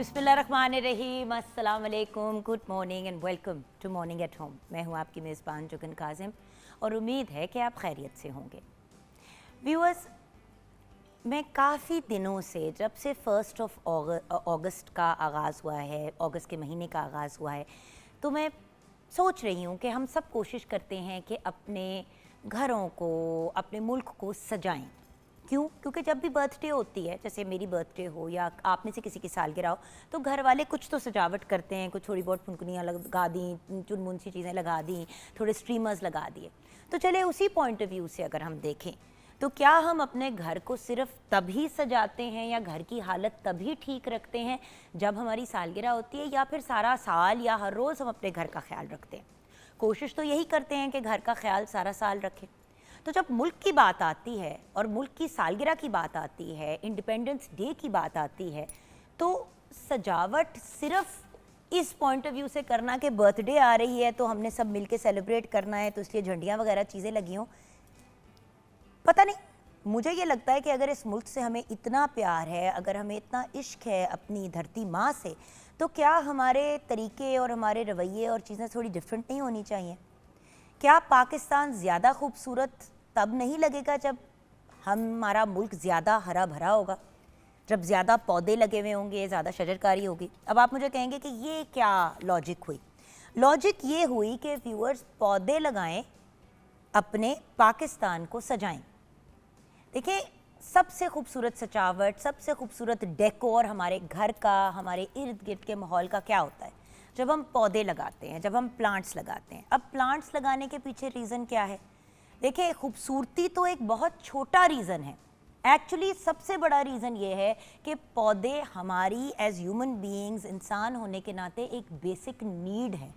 बिस्मिल्लाहिर्रहमानिर्रहीम, अस्सलाम वालेकुम, good morning and welcome to morning at home. मैं हूँ आपकी मेज़बान जुगन काजिम और उम्मीद है कि आप खैरियत से होंगे। व्यूअर्स, मैं काफ़ी दिनों से, जब से 1 अगस्त का आगाज़ हुआ है, अगस्त के महीने का आगाज़ हुआ है, तो मैं सोच रही हूँ कि हम सब कोशिश करते हैं कि अपने घरों को, अपने मुल्क को सजाएं। क्यों? क्योंकि जब भी बर्थडे होती है, जैसे मेरी बर्थडे हो या आप में से किसी की सालगिरह हो, तो घर वाले कुछ तो सजावट करते हैं, कुछ थोड़ी बहुत फुनकुनियाँ लगा दी, चुनमुन सी चीज़ें लगा दी, थोड़े स्ट्रीमर्स लगा दिए। तो चले उसी पॉइंट ऑफ व्यू से अगर हम देखें तो क्या हम अपने घर को सिर्फ तभी सजाते हैं या घर की हालत तभी ठीक रखते हैं जब हमारी सालगिरह होती है, या फिर सारा साल या हर रोज़ हम अपने घर का ख्याल रखते हैं? कोशिश तो यही करते हैं कि घर का ख्याल सारा साल रखें। तो जब मुल्क की बात आती है और मुल्क की सालगिरह की बात आती है, इंडिपेंडेंस डे की बात आती है, तो सजावट सिर्फ इस पॉइंट ऑफ व्यू से करना कि बर्थडे आ रही है तो हमने सब मिलके सेलिब्रेट करना है, तो इसलिए झंडियाँ वगैरह चीज़ें लगी हों, पता नहीं। मुझे ये लगता है कि अगर इस मुल्क से हमें इतना प्यार है, अगर हमें इतना इश्क है अपनी धरती माँ से, तो क्या हमारे तरीके और हमारे रवैये और चीज़ें थोड़ी डिफरेंट नहीं होनी चाहिए? क्या पाकिस्तान ज़्यादा खूबसूरत तब नहीं लगेगा जब हमारा मुल्क ज़्यादा हरा भरा होगा, जब ज़्यादा पौधे लगे हुए होंगे, ज़्यादा शजरकारी होगी? अब आप मुझे कहेंगे कि ये क्या लॉजिक हुई? लॉजिक ये हुई कि व्यूअर्स, पौधे लगाएं, अपने पाकिस्तान को सजाएं। देखिए, सबसे खूबसूरत सजावट, सबसे खूबसूरत डेकोर हमारे घर का, हमारे इर्द गिर्द के माहौल का क्या होता है? जब हम पौधे लगाते हैं, जब हम प्लांट्स लगाते हैं। अब प्लांट्स लगाने के पीछे रीज़न क्या है? देखिए, खूबसूरती तो एक बहुत छोटा रीज़न है। एक्चुअली सबसे बड़ा रीज़न ये है कि पौधे हमारी एज ह्यूमन बीइंग्स, इंसान होने के नाते एक बेसिक नीड है।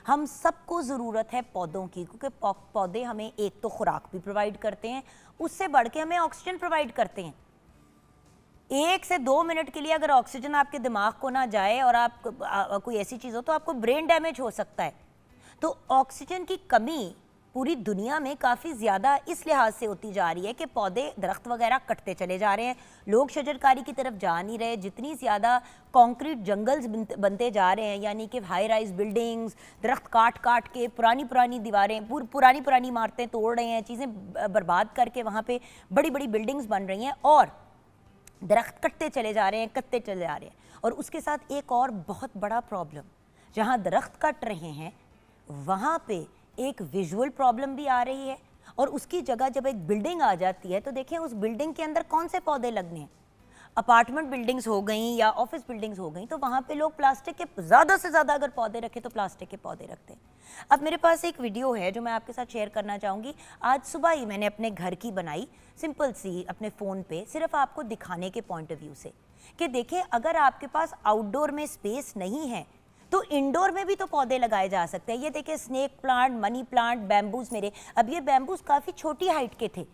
हम सबको ज़रूरत है पौधों की, क्योंकि पौधे हमें एक तो खुराक भी प्रोवाइड करते हैं, उससे बढ़ के हमें ऑक्सीजन प्रोवाइड करते हैं। 1 से 2 मिनट के लिए अगर ऑक्सीजन आपके दिमाग को ना जाए और आप कोई ऐसी चीज़ हो तो आपको ब्रेन डैमेज हो सकता है। तो ऑक्सीजन की कमी पूरी दुनिया में काफ़ी ज़्यादा इस लिहाज से होती जा रही है कि पौधे, दरख्त वगैरह कटते चले जा रहे हैं, लोग शजरकारी की तरफ जा नहीं रहे। जितनी ज़्यादा कंक्रीट जंगल्स बनते जा रहे हैं, यानी कि हाई राइज बिल्डिंग्स, दरख्त काट काट के पुरानी दीवारें, पुरानी इमारतें तोड़ रहे हैं, चीज़ें बर्बाद करके वहाँ पे बड़ी बड़ी बिल्डिंग्स बन रही हैं और दरख्त कटते चले जा रहे हैं। और उसके साथ एक और बहुत बड़ा प्रॉब्लम, जहाँ दरख्त कट रहे हैं वहाँ पे एक विजुअल प्रॉब्लम भी आ रही है। और उसकी जगह जब एक बिल्डिंग आ जाती है तो देखें उस बिल्डिंग के अंदर कौन से पौधे लगने हैं? अपार्टमेंट बिल्डिंग्स हो गई या ऑफिस बिल्डिंग्स हो गई, तो वहाँ पे लोग प्लास्टिक के ज़्यादा से ज़्यादा अगर पौधे रखें तो प्लास्टिक के पौधे रखते हैं। अब मेरे पास एक वीडियो है जो मैं आपके साथ शेयर करना चाहूँगी। आज सुबह ही मैंने अपने घर की बनाई, सिंपल सी, अपने फ़ोन पे, सिर्फ आपको दिखाने के पॉइंट ऑफ व्यू से कि देखें, अगर आपके पास आउटडोर में स्पेस नहीं है तो इंडोर में भी तो पौधे लगाए जा सकते हैं। ये देखिए, snake plant, money plant, bamboos मेरे। अब ये बैम्बूज काफ़ी छोटी हाइट के थे,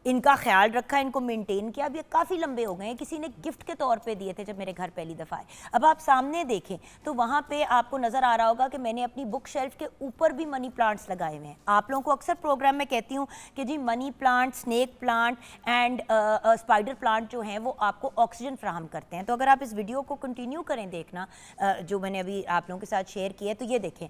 इनका ख्याल रखा, इनको मेंटेन किया, अब ये काफ़ी लंबे हो गए हैं। किसी ने गिफ्ट के तौर पे दिए थे जब मेरे घर पहली दफ़ा आए। अब आप सामने देखें तो वहाँ पे आपको नज़र आ रहा होगा कि मैंने अपनी बुक शेल्फ के ऊपर भी मनी प्लांट्स लगाए हुए हैं। आप लोगों को अक्सर प्रोग्राम में कहती हूँ कि जी money plant, snake plant and spider plant जो हैं वो आपको ऑक्सीजन फ्राहम करते हैं। तो अगर आप इस वीडियो को कंटिन्यू करें देखना, जो मैंने अभी आप लोगों के साथ शेयर किया है, तो ये देखें,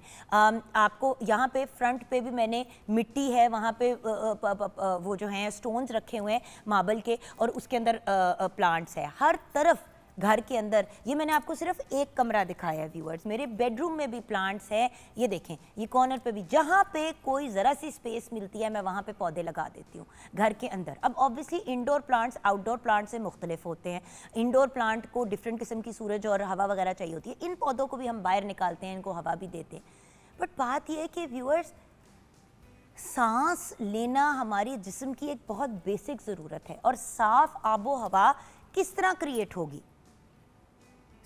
आपको यहाँ पे फ्रंट पे भी मैंने मिट्टी है, वहाँ पे वो जो हैं स्टोन्स रखे हुए हैं मार्बल के, और उसके अंदर प्लांट्स है हर तरफ घर के अंदर। ये मैंने आपको सिर्फ एक कमरा दिखाया है व्यूअर्स, मेरे बेडरूम में भी प्लांट्स है। ये देखें, ये कॉर्नर पे भी, जहाँ पे कोई ज़रा सी स्पेस मिलती है मैं वहाँ पे पौधे लगा देती हूँ घर के अंदर। अब obviously indoor plants outdoor plant से मुख्तलिफ होते हैं। इंडोर प्लांट को डिफरेंट किस्म की सूरज और हवा वगैरह चाहिए होती है, इन पौधों को भी हम बाहर निकालते हैं, इनको हवा भी देते हैं। बट बात यह है कि व्यूअर्स, सांस लेना हमारी जिस्म की एक बहुत बेसिक ज़रूरत है, और साफ आबो हवा किस तरह क्रिएट होगी?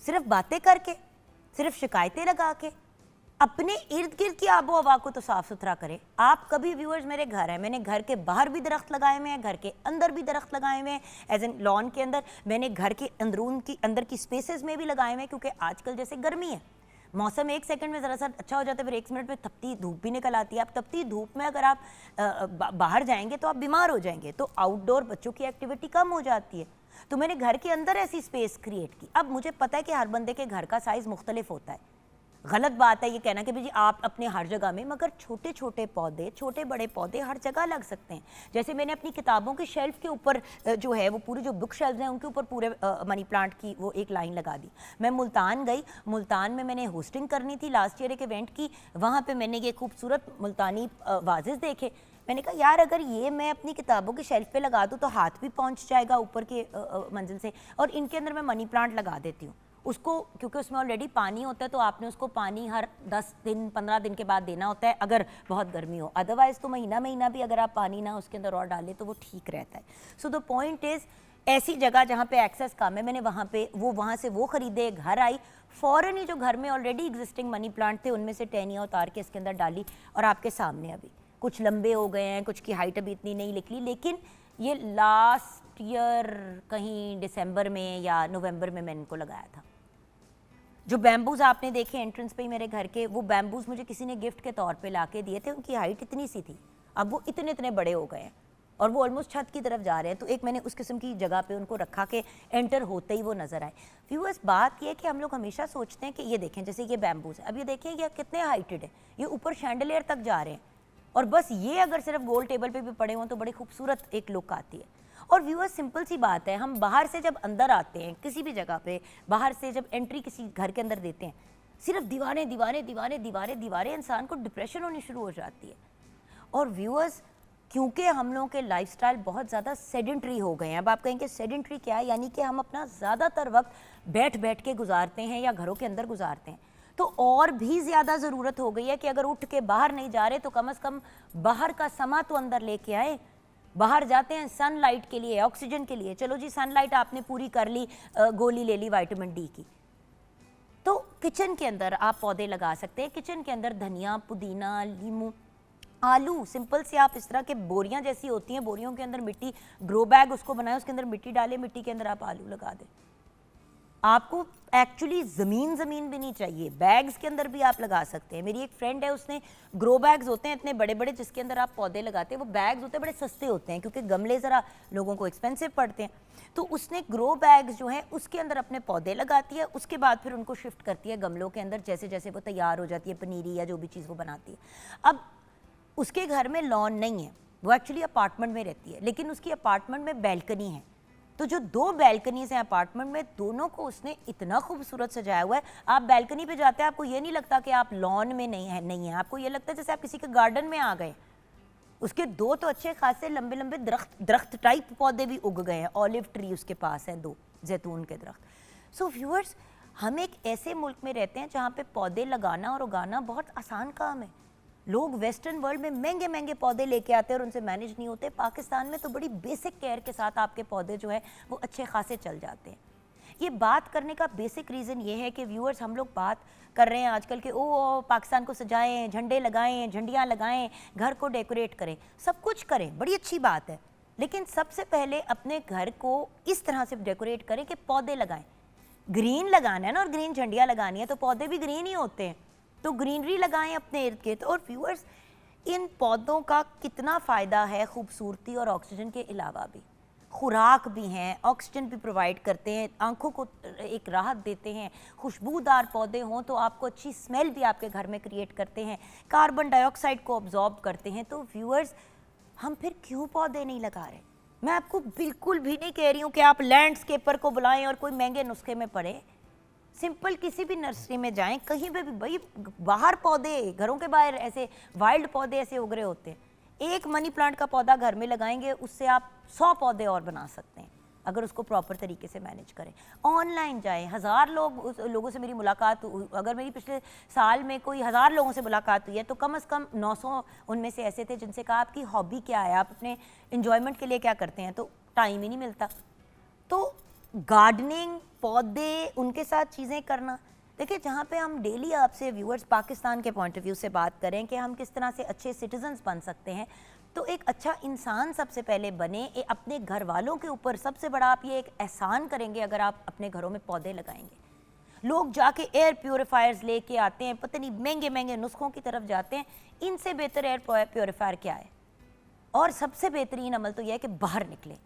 सिर्फ बातें करके, सिर्फ शिकायतें लगा के? अपने इर्द गिर्द की आबो हवा को तो साफ सुथरा करें। आप कभी, व्यूअर्स, मेरे घर है, मैंने घर के बाहर भी दरख्त लगाए हुए हैं, घर के अंदर भी दरख्त लगाए हुए हैं, एज एन लॉन के अंदर, मैंने घर के अंदर की स्पेसेस में भी लगाए हुए हैं, क्योंकि आजकल जैसे गर्मी है, मौसम एक सेकंड में ज़रा सा अच्छा हो जाता है, फिर एक मिनट में तपती धूप भी निकल आती है। अब तपती धूप में अगर आप बाहर जाएंगे तो आप बीमार हो जाएंगे, तो आउटडोर बच्चों की एक्टिविटी कम हो जाती है। तो मैंने घर के अंदर ऐसी स्पेस क्रिएट की। अब मुझे पता है कि हर बंदे के घर का साइज़ मुख्तलिफ होता है। गलत बात है ये कहना कि भाई आप अपने हर जगह में, मगर छोटे छोटे पौधे, छोटे बड़े पौधे हर जगह लग सकते हैं। जैसे मैंने अपनी किताबों की शेल्फ के ऊपर जो है वो पूरी जो बुक शेल्फ हैं उनके ऊपर पूरे मनी प्लांट की वो एक लाइन लगा दी। मैं मुल्तान गई, मुल्तान में मैंने होस्टिंग करनी थी लास्ट ईयर एक इवेंट की, वहाँ पर मैंने ये खूबसूरत मुल्तानी वाजेस देखे। मैंने कहा यार अगर ये मैं अपनी किताबों की शेल्फ पे लगा दूँ तो हाथ भी पहुँच जाएगा ऊपर के मंजिल से, और इनके अंदर मैं मनी प्लांट लगा देती हूँ उसको, क्योंकि उसमें ऑलरेडी पानी होता है तो आपने उसको पानी हर 10 दिन 15 दिन के बाद देना होता है अगर बहुत गर्मी हो। अदरवाइज़ तो महीना महीना भी अगर आप पानी ना उसके अंदर और डालें तो वो ठीक रहता है। सो द पॉइंट इज़, ऐसी जगह जहाँ पे एक्सेस कम है, मैंने वहाँ से वो ख़रीदे, घर आई, फ़ौरन ही जो घर में ऑलरेडी एग्जिस्टिंग मनी प्लांट थे उनमें से टहनियाँ उतार के इसके अंदर डाली, और आपके सामने अभी कुछ लंबे हो गए हैं, कुछ की हाइट अभी इतनी नहीं निकली, लेकिन ये लास्ट ईयर कहीं दिसंबर में या नवंबर में मैंने इनको लगाया था। जो बैम्बूज आपने देखे एंट्रेंस पे ही मेरे घर के, वो बैम्बूज मुझे किसी ने गिफ्ट के तौर पे लाके दिए थे। उनकी हाइट इतनी सी थी, अब वो इतने इतने बड़े हो गए हैं और वो ऑलमोस्ट छत की तरफ जा रहे हैं। तो एक मैंने उस किस्म की जगह पे उनको रखा के एंटर होते ही वो नज़र आए। व्यूअर्स, बात ये कि हम लोग हमेशा सोचते हैं कि ये देखें जैसे ये बैम्बूज है, अब ये देखें ये कितने हाइटेड है, ये ऊपर शैंडलियर तक जा रहे हैं, और बस ये अगर सिर्फ गोल टेबल पे भी पड़े हों तो बड़ी खूबसूरत एक लुक आती है। और व्यूअर्स, सिंपल सी बात है, हम बाहर से जब अंदर आते हैं किसी भी जगह पे, बाहर से जब एंट्री किसी घर के अंदर देते हैं, सिर्फ दीवारें दीवारें दीवारें दीवारें दीवारें, इंसान को डिप्रेशन होनी शुरू हो जाती है। और व्यूअर्स, क्योंकि हम लोगों के लाइफस्टाइल बहुत ज़्यादा सेडेंट्री हो गए हैं। अब आप कहेंगे सेडेंट्री क्या है, यानी कि हम अपना ज़्यादातर वक्त बैठ बैठ के गुजारते हैं या घरों के अंदर गुजारते हैं। तो और भी ज़्यादा ज़रूरत हो गई है कि अगर उठ के बाहर नहीं जा रहे तो कम से कम बाहर का समा तो अंदर लेके आए। बाहर जाते हैं सनलाइट के लिए, ऑक्सीजन के लिए, चलो जी सनलाइट आपने पूरी कर ली, गोली ले ली विटामिन डी की, तो किचन के अंदर आप पौधे लगा सकते हैं। किचन के अंदर धनिया, पुदीना, नींबू, आलू, सिंपल से आप इस तरह के बोरियां जैसी होती हैं, बोरियों के अंदर मिट्टी, ग्रो बैग उसको बनाए, उसके अंदर मिट्टी डालें, मिट्टी के अंदर आप आलू लगा दें। आपको एक्चुअली ज़मीन भी नहीं चाहिए, बैग्स के अंदर भी आप लगा सकते हैं। मेरी एक फ्रेंड है, उसने ग्रो बैग्स होते हैं इतने बड़े बड़े जिसके अंदर आप पौधे लगाते हैं, वो बैग्स होते हैं बड़े सस्ते होते हैं क्योंकि गमले ज़रा लोगों को एक्सपेंसिव पड़ते हैं, तो उसने ग्रो बैग्स जो हैं उसके अंदर अपने पौधे लगाती है, उसके बाद फिर उनको शिफ्ट करती है गमलों के अंदर, जैसे जैसे वो तैयार हो जाती है, पनीरी या जो भी चीज़ वो बनाती है। अब उसके घर में लॉन नहीं है, वो एक्चुअली अपार्टमेंट में रहती है, लेकिन उसकी अपार्टमेंट में बैल्कनी है, तो जो 2 बैल्कनीज हैं अपार्टमेंट में, दोनों को उसने इतना खूबसूरत सजाया हुआ है। आप बैल्कनी पे जाते हैं, आपको ये नहीं लगता कि आप लॉन में नहीं है, आपको ये लगता है जैसे आप किसी के गार्डन में आ गए। उसके 2 तो अच्छे खासे लंबे लंबे दरख्त टाइप पौधे भी उग गए हैं, ऑलिव ट्री उसके पास हैं 2 जैतून के दरख्त। सो व्यूअर्स, हम एक ऐसे मुल्क में रहते हैं जहाँ पे पौधे लगाना और उगाना बहुत आसान काम है। लोग वेस्टर्न वर्ल्ड में महंगे महंगे पौधे लेके आते हैं और उनसे मैनेज नहीं होते। पाकिस्तान में तो बड़ी बेसिक केयर के साथ आपके पौधे जो है वो अच्छे खासे चल जाते हैं। ये बात करने का बेसिक रीज़न ये है कि व्यूअर्स, हम लोग बात कर रहे हैं आजकल के ओ पाकिस्तान को सजाएं, झंडे लगाएं, झंडियाँ लगाएं, घर को डेकोरेट करें, सब कुछ करें, बड़ी अच्छी बात है, लेकिन सबसे पहले अपने घर को इस तरह से डेकोरेट करें कि पौधे लगाएं। ग्रीन लगाना है ना, और ग्रीन झंडियाँ लगानी है तो पौधे भी ग्रीन ही होते हैं, तो ग्रीनरी लगाएं अपने इर्द गिर्द। और व्यूअर्स, इन पौधों का कितना फ़ायदा है, खूबसूरती और ऑक्सीजन के अलावा भी, खुराक भी हैं, ऑक्सीजन भी प्रोवाइड करते हैं, आंखों को एक राहत देते हैं। खुशबूदार पौधे हों तो आपको अच्छी स्मेल भी आपके घर में क्रिएट करते हैं, कार्बन डाइऑक्साइड को ऑब्जॉर्ब करते हैं। तो व्यूअर्स, हम फिर क्यों पौधे नहीं लगा रहे? मैं आपको बिल्कुल भी नहीं कह रही हूँ कि आप लैंडस्केपर को बुलाएं और कोई महंगे नुस्खे में पड़े। सिंपल किसी भी नर्सरी में जाएं, कहीं पे भी, भाई बाहर पौधे, घरों के बाहर ऐसे वाइल्ड पौधे ऐसे उग रहे होते हैं। एक मनी प्लांट का पौधा घर में लगाएंगे, उससे आप 100 पौधे और बना सकते हैं अगर उसको प्रॉपर तरीके से मैनेज करें। ऑनलाइन जाएं, 1000 लोगों से मेरी मुलाकात, अगर मेरी पिछले साल में कोई 1000 लोगों से मुलाकात हुई है तो कम से कम 900 उनमें से ऐसे थे जिनसे कहा आपकी हॉबी क्या है, आप अपने इंजॉयमेंट के लिए क्या करते हैं, तो टाइम ही नहीं मिलता। तो गार्डनिंग, पौधे, उनके साथ चीज़ें करना। देखिए, जहाँ पे हम डेली आपसे व्यूअर्स पाकिस्तान के पॉइंट ऑफ व्यू से बात करें कि हम किस तरह से अच्छे सिटीजन्स बन सकते हैं, तो एक अच्छा इंसान सबसे पहले बने। अपने घर वालों के ऊपर सबसे बड़ा आप ये एक एहसान करेंगे अगर आप अपने घरों में पौधे लगाएंगे। लोग जाके एयर प्योरीफायर्स लेके आते हैं, पता नहीं महंगे महंगे नुस्खों की तरफ जाते हैं। इनसे बेहतर एयर प्योरीफायर क्या है? और सबसे बेहतरीन अमल तो यह है कि बाहर निकलें,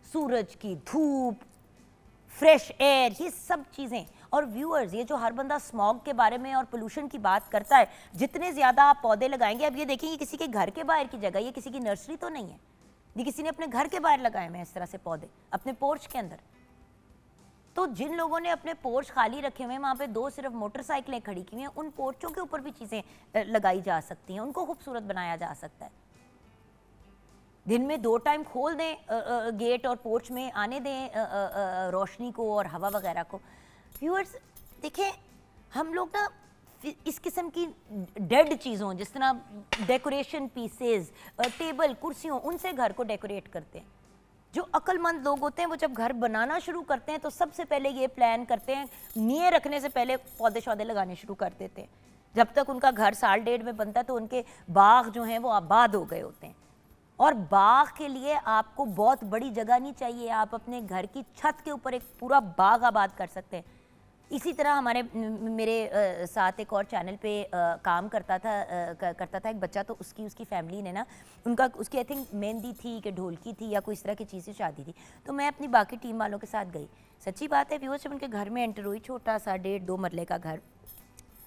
सूरज की धूप, फ्रेश एयर, ये सब चीज़ें। और व्यूअर्स, ये जो हर बंदा स्मॉग के बारे में और पोल्यूशन की बात करता है, जितने ज़्यादा आप पौधे लगाएंगे, अब ये देखेंगे किसी के घर के बाहर की जगह, ये किसी की नर्सरी तो नहीं है, ये किसी ने अपने घर के बाहर लगाए हुए हैं इस तरह से पौधे, अपने पोर्च के अंदर। तो जिन लोगों ने अपने पोर्च खाली रखे हुए हैं, वहाँ पे 2 सिर्फ मोटरसाइकिलें खड़ी की हुई हैं, उन पोर्चों के ऊपर भी चीज़ें लगाई जा सकती हैं, उनको खूबसूरत बनाया जा सकता है। दिन में 2 टाइम खोल दें गेट और पोर्च में आने दें रोशनी को और हवा वगैरह को। व्यूअर्स देखें, हम लोग ना इस किस्म की डेड चीज़ों, जिस तरह डेकोरेशन पीसेस, टेबल कुर्सियों, उनसे घर को डेकोरेट करते हैं। जो अक्लमंद लोग होते हैं वो जब घर बनाना शुरू करते हैं तो सबसे पहले ये प्लान करते हैं, नींव रखने से पहले पौधे शौधे लगाने शुरू कर देते हैं। जब तक उनका घर साल डेढ़ में बनता है तो उनके बाग जो हैं वो आबाद हो गए होते हैं। और बाग के लिए आपको बहुत बड़ी जगह नहीं चाहिए, आप अपने घर की छत के ऊपर एक पूरा बाग आबाद कर सकते हैं। इसी तरह मेरे साथ एक और चैनल पे काम करता था एक बच्चा, तो उसकी फैमिली ने ना, उसकी आई थिंक मेहंदी थी कि ढोलकी थी या कोई इस तरह की चीज़ से शादी थी, तो मैं अपनी बाकी टीम वालों के साथ गई। सच्ची बात है व्यूअर्स, जब उनके घर में एंटर हुई, छोटा सा 1.5-2 मरले का घर,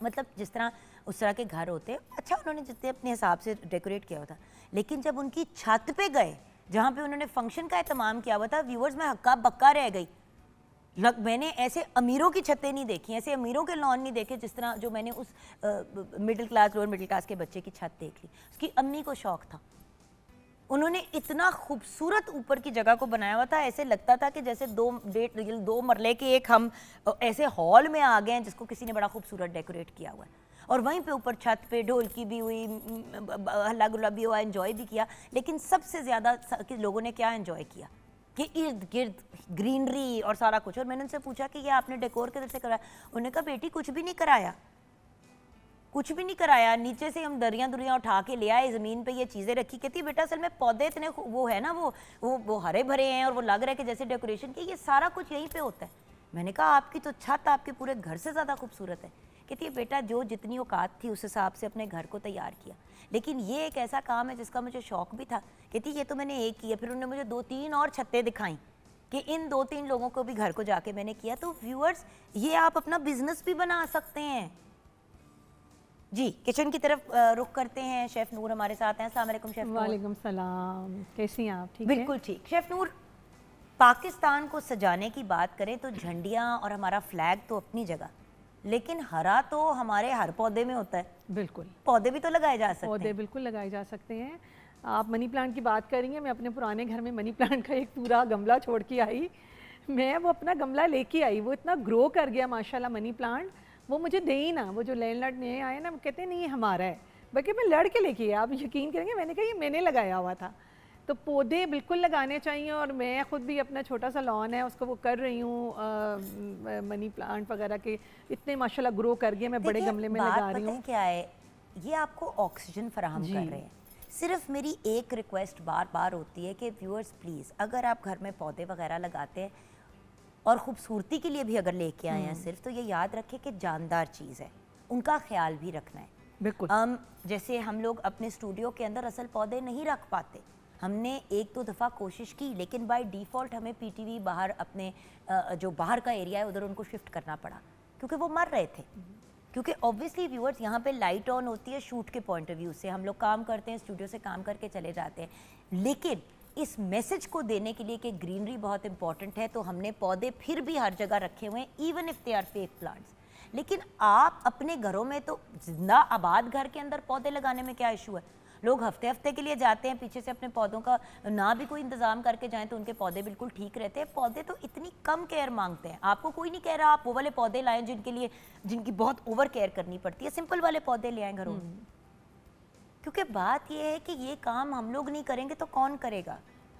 मतलब जिस तरह उस तरह के घर होते हैं, अच्छा उन्होंने जितने अपने हिसाब से डेकोरेट किया हुआ था। लेकिन जब उनकी छत पे गए जहाँ पे उन्होंने फंक्शन का एहतमाम किया हुआ था, व्यूअर्स मैं हक्का बक्का रह गई। मैंने ऐसे अमीरों की छतें नहीं देखी, ऐसे अमीरों के लॉन नहीं देखे जिस तरह जो मैंने उस middle class, lower middle class के बच्चे की छत देख ली। उसकी अम्मी को शौक था, उन्होंने इतना खूबसूरत ऊपर की जगह को बनाया हुआ था, ऐसे लगता था कि जैसे 2 मरले के एक हम ऐसे हॉल में आ गए हैं जिसको किसी ने बड़ा खूबसूरत डेकोरेट किया हुआ है। और वहीं पे ऊपर छत पे ढोलकी भी हुई, हल्ला गुल्ला भी हुआ, एंजॉय भी किया। लेकिन सबसे ज़्यादा लोगों ने क्या एंजॉय किया कि इर्द गिर्द ग्रीनरी और सारा कुछ। और मैंने उनसे पूछा कि ये आपने डेकोर किधर से कराया? उन्होंने कहा बेटी कुछ भी नहीं कराया, कुछ भी नहीं कराया, नीचे से हम दरियाँ दुरियाँ उठा के ले आए, ज़मीन पे ये चीज़ें रखी। कहती बेटा असल में पौधे इतने वो है ना, वो हरे भरे हैं और वो लग रहा है कि जैसे डेकोरेशन की, ये सारा कुछ यहीं पे होता है। मैंने कहा आपकी तो छत आपके पूरे घर से ज़्यादा खूबसूरत है। कहती है बेटा जो जितनी औकात थी उस हिसाब से अपने घर को तैयार किया, लेकिन ये एक ऐसा काम है जिसका मुझे शौक भी था। कहती ये तो मैंने एक किया, फिर उन्होंने मुझे 2-3 और छतें दिखाई कि इन 2-3 लोगों को भी घर को जाके मैंने किया। तो व्यूअर्स, ये आप अपना बिजनेस भी बना सकते हैं। जी, किचन की तरफ रुख करते हैं। शेफ़ नूर हमारे साथ हैं। अस्सलाम वालेकुम शेफ़ नूर। वालेकुम सलाम, कैसी हैं आप? ठीक बिल्कुल ठीक। शेफ़ नूर, पाकिस्तान को सजाने की बात करें तो झंडियाँ और हमारा फ्लैग तो अपनी जगह, लेकिन हरा तो हमारे हर पौधे में होता है। बिल्कुल, पौधे भी तो लगाए जा सकते हैं। पौधे बिल्कुल लगाए जा सकते हैं। आप मनी प्लांट की बात कर रही हैं, मैं अपने पुराने घर में मनी प्लांट का एक पूरा गमला छोड़ के आई। मैं वो अपना गमला लेके आई, वो इतना ग्रो कर गया माशाल्लाह मनी प्लांट। वो मुझे दे ही ना, वो जो लैंडलॉर्ड ने आए ना, वो कहते हैं नहीं ये हमारा है, बल्कि मैं लड़ के लेके आया। आप यकीन करेंगे, मैंने कहा ये मैंने लगाया हुआ था। तो पौधे बिल्कुल लगाने चाहिए, और मैं ख़ुद भी अपना छोटा सा लॉन है उसको वो कर रही हूँ, मनी प्लांट वगैरह के इतने माशाल्लाह ग्रो कर गए। मैं बड़े गमले में लगा रही हूँ। क्या है, ये आपको ऑक्सीजन फराहम कर रहे हैं। सिर्फ मेरी एक रिक्वेस्ट बार बार होती है कि व्यूअर्स प्लीज़, अगर आप घर में पौधे वगैरह लगाते हैं और ख़ूबसूरती के लिए भी अगर लेके आए हैं सिर्फ, तो ये याद रखें कि जानदार चीज़ है, उनका ख्याल भी रखना है। बिल्कुल। जैसे हम लोग अपने स्टूडियो के अंदर असल पौधे नहीं रख पाते, हमने 1-2 दफ़ा कोशिश की, लेकिन बाय डिफ़ॉल्ट हमें पीटीवी बाहर अपने जो बाहर का एरिया है उधर उनको शिफ्ट करना पड़ा, क्योंकि वो मर रहे थे। क्योंकि ऑब्वियसली व्यूअर्स, यहाँ पे लाइट ऑन होती है शूट के पॉइंट ऑफ व्यू से, हम लोग काम करते हैं, स्टूडियो से काम करके चले जाते हैं, लेकिन इस मैसेज को देने के लिए कि ग्रीनरी बहुत इंपॉर्टेंट है, तो हमने पौधे फिर भी हर जगह रखे हुए हैं, even if they are fake plants. लेकिन आप अपने घरों में तो जिंदा आबाद घर के अंदर पौधे लगाने में क्या इशू है? लोग हफ्ते हफ्ते के लिए जाते हैं, पीछे से अपने पौधों का ना भी कोई इंतजाम करके जाएं तो उनके पौधे बिल्कुल ठीक रहते हैं। पौधे तो इतनी कम केयर मांगते हैं, आपको कोई नहीं कह रहा आप वो वाले पौधे लाएं जिनकी बहुत ओवर केयर करनी पड़ती है। सिंपल वाले पौधे ले आएं घरों में, क्योंकि बात यह है कि ये काम हम लोग नहीं करेंगे तो कौन करेगा?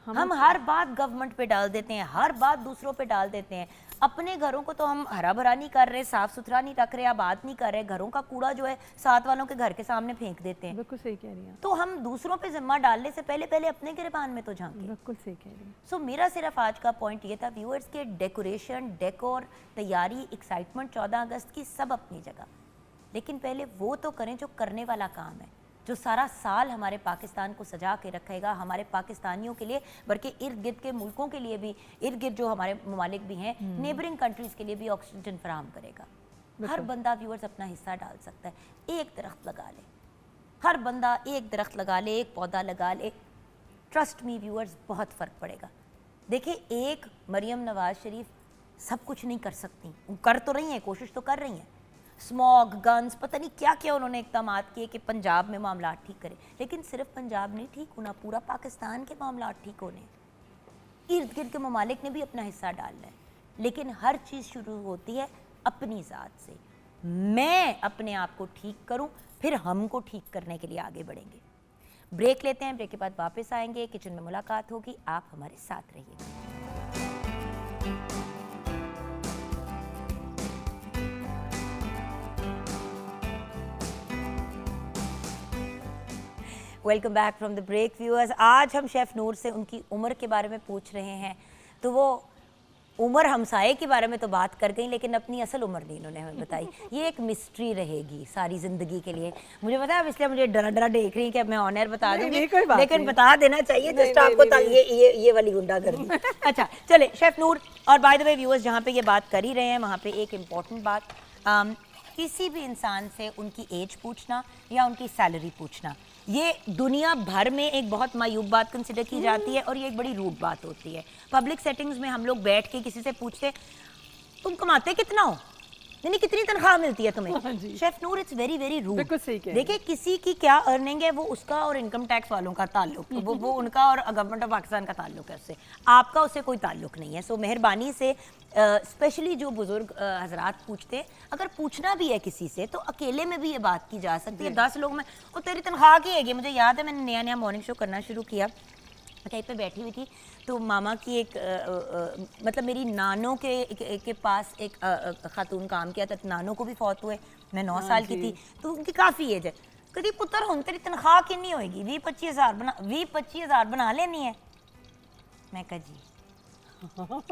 हम हर बात गवर्नमेंट पे डाल देते हैं, हर बात दूसरों पे डाल देते हैं। अपने घरों को तो हम हरा भरा नहीं कर रहे, साफ सुथरा नहीं रख रहे, आबाद नहीं कर रहे, घरों का कूड़ा जो है साथ वालों के घर के सामने फेंक देते हैं। बिल्कुल सही कह रही हैं, तो हम दूसरों पे जिम्मा डालने से पहले पहले अपने गिरबान में तो झांके। बिल्कुल सही कह रही हैं। सो मेरा सिर्फ आज का पॉइंट ये था व्यूअर्स के डेकोरेशन, डेकोर, तैयारी, एक्साइटमेंट 14 अगस्त की सब अपनी जगह, लेकिन पहले वो तो करें जो करने वाला काम है, जो सारा साल हमारे पाकिस्तान को सजा के रखेगा, हमारे पाकिस्तानियों के लिए बल्कि इर्द गिर्द के मुल्कों के लिए भी, इर्द गिर्द जो हमारे ममालिक भी हैं, नेबरिंग कंट्रीज़ के लिए भी ऑक्सीजन फराहम करेगा। हर बंदा व्यूअर्स अपना हिस्सा डाल सकता है। एक दरख्त लगा ले, हर बंदा एक दरख्त लगा ले, एक पौधा लगा ले, ट्रस्ट मी व्यूअर्स बहुत फ़र्क पड़ेगा। देखिए, एक मरियम नवाज शरीफ सब कुछ नहीं कर सकती, कर तो रही हैं, कोशिश तो कर रही हैं, स्मॉग, गन्स, पता नहीं क्या क्या उन्होंने इक़दाम किए कि पंजाब में मामला ठीक करे, लेकिन सिर्फ पंजाब नहीं ठीक होना, पूरा पाकिस्तान के मामला ठीक होने, इर्द गिर्द के ममालिक ने भी अपना हिस्सा डालना है। लेकिन हर चीज़ शुरू होती है अपनी ज़ात से। मैं अपने आप को ठीक करूं, फिर हमको ठीक करने के लिए आगे बढ़ेंगे। ब्रेक लेते हैं, ब्रेक के बाद वापस आएंगे, किचन में मुलाकात होगी, आप हमारे साथ रहिए। Welcome back from the break viewers. आज हम शेफ़ नूर से उनकी उम्र के बारे में पूछ रहे हैं। तो वो उम्र हमसाये के बारे में तो बात कर गई, लेकिन अपनी असल उम्र नहीं इन्होंने हमें बताई। ये एक मिस्ट्री रहेगी सारी ज़िंदगी के लिए। मुझे पता है, इसलिए मुझे डरा डरा देख रही है कि अब मैं ऑन एयर बता दूँगी, लेकिन बता देना चाहिए जस्ट आपको, ये वाली गुंडागर्दी। अच्छा चले शेफ़ नूर, और बाय द वे व्यूअर्स, जहाँ पे ये बात कर ही रहे हैं वहाँ पे एक इम्पॉर्टेंट बात, किसी भी इंसान से उनकी एज पूछना या उनकी सैलरी पूछना, ये दुनिया भर में एक बहुत मायूब बात कंसिडर की जाती है और ये एक बड़ी रूड बात होती है। पब्लिक सेटिंग्स में हम लोग बैठ के किसी से पूछते, तुम कमाते कितना हो, नहीं कितनी तनख्वाह मिलती है तुम्हें। Chef Noor, it's very very rude. देखिए, किसी की क्या अर्निंग है वो उसका और इनकम टैक्स वालों का ताल्लुक, वो उनका और गवर्नमेंट ऑफ पाकिस्तान का ताल्लुक है, उससे आपका उससे कोई ताल्लुक नहीं है। सो मेहरबानी से स्पेशली जो बुजुर्ग हजरात पूछते हैं, अगर पूछना भी है किसी से तो अकेले में भी ये बात की जा सकती है। 10 लोग में वो तेरी तनख्वाह की है, मुझे याद है मैंने नया नया मॉर्निंग शो करना शुरू किया, कहीं पे बैठी हुई थी तो मामा की एक मतलब मेरी नानों के पास एक खातून काम किया था, नानों को भी फौत हुए, मैं 9 साल की थी, तो उनकी काफ़ी एज है। कभी पुत्र हूँ, तेरी तनख्वाह कितनी होएगी? 20-25 हज़ार बना लेनी है। मैं कहा जी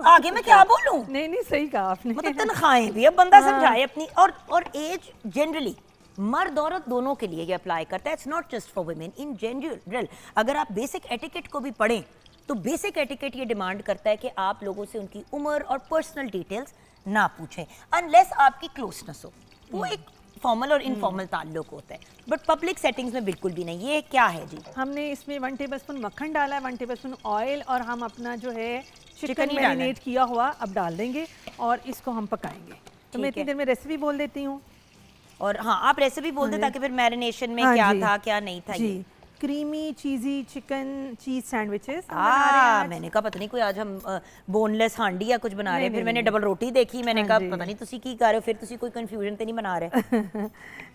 आगे मैं क्या बोलूं? नहीं सही कहा आपने, मतलब तनख्वाहें भी अब बंदा समझाए अपनी, और एज जनरली मर्द औरत दोनों के लिए ये अप्लाई करता है, it's not just for women, in general. अगर आप बेसिक एटिकेट को भी पढ़ें तो बेसिक एटिकेट ये डिमांड करता है कि आप लोगों से उनकी उम्र और पर्सनल डिटेल्स ना पूछें अनलेस आपकी क्लोजनेस हो, वो एक फॉर्मल और इनफॉर्मल ताल्लुक होता है, बट पब्लिक सेटिंग्स में बिल्कुल भी नहीं। ये क्या है जी? हमने इसमें 1 टेबलस्पून मक्खन डाला है, 1 टेबलस्पून ऑयल, और हम अपना जो है चिकन मैरिनेट किया हुआ अब डाल देंगे और इसको हम पकाएंगे। तो मैं इतनी देर में रेसिपी बोल देती हूँ। और हाँ, आप रेसिपी बोल दें ताकि फिर मैरिनेशन में क्या था क्या नहीं था। जी, क्रीमी चीज़ी चिकन चीज़ सैंडविचेस। मैंने कहा पता नहीं कोई आज हम बोनलेस हांडी या कुछ बना रहे हैं, फिर मैंने डबल रोटी देखी, मैंने कहा पता नहीं तुसी की कर रहे हो, फिर तुसी कोई कंफ्यूजन तो नहीं बना रहे।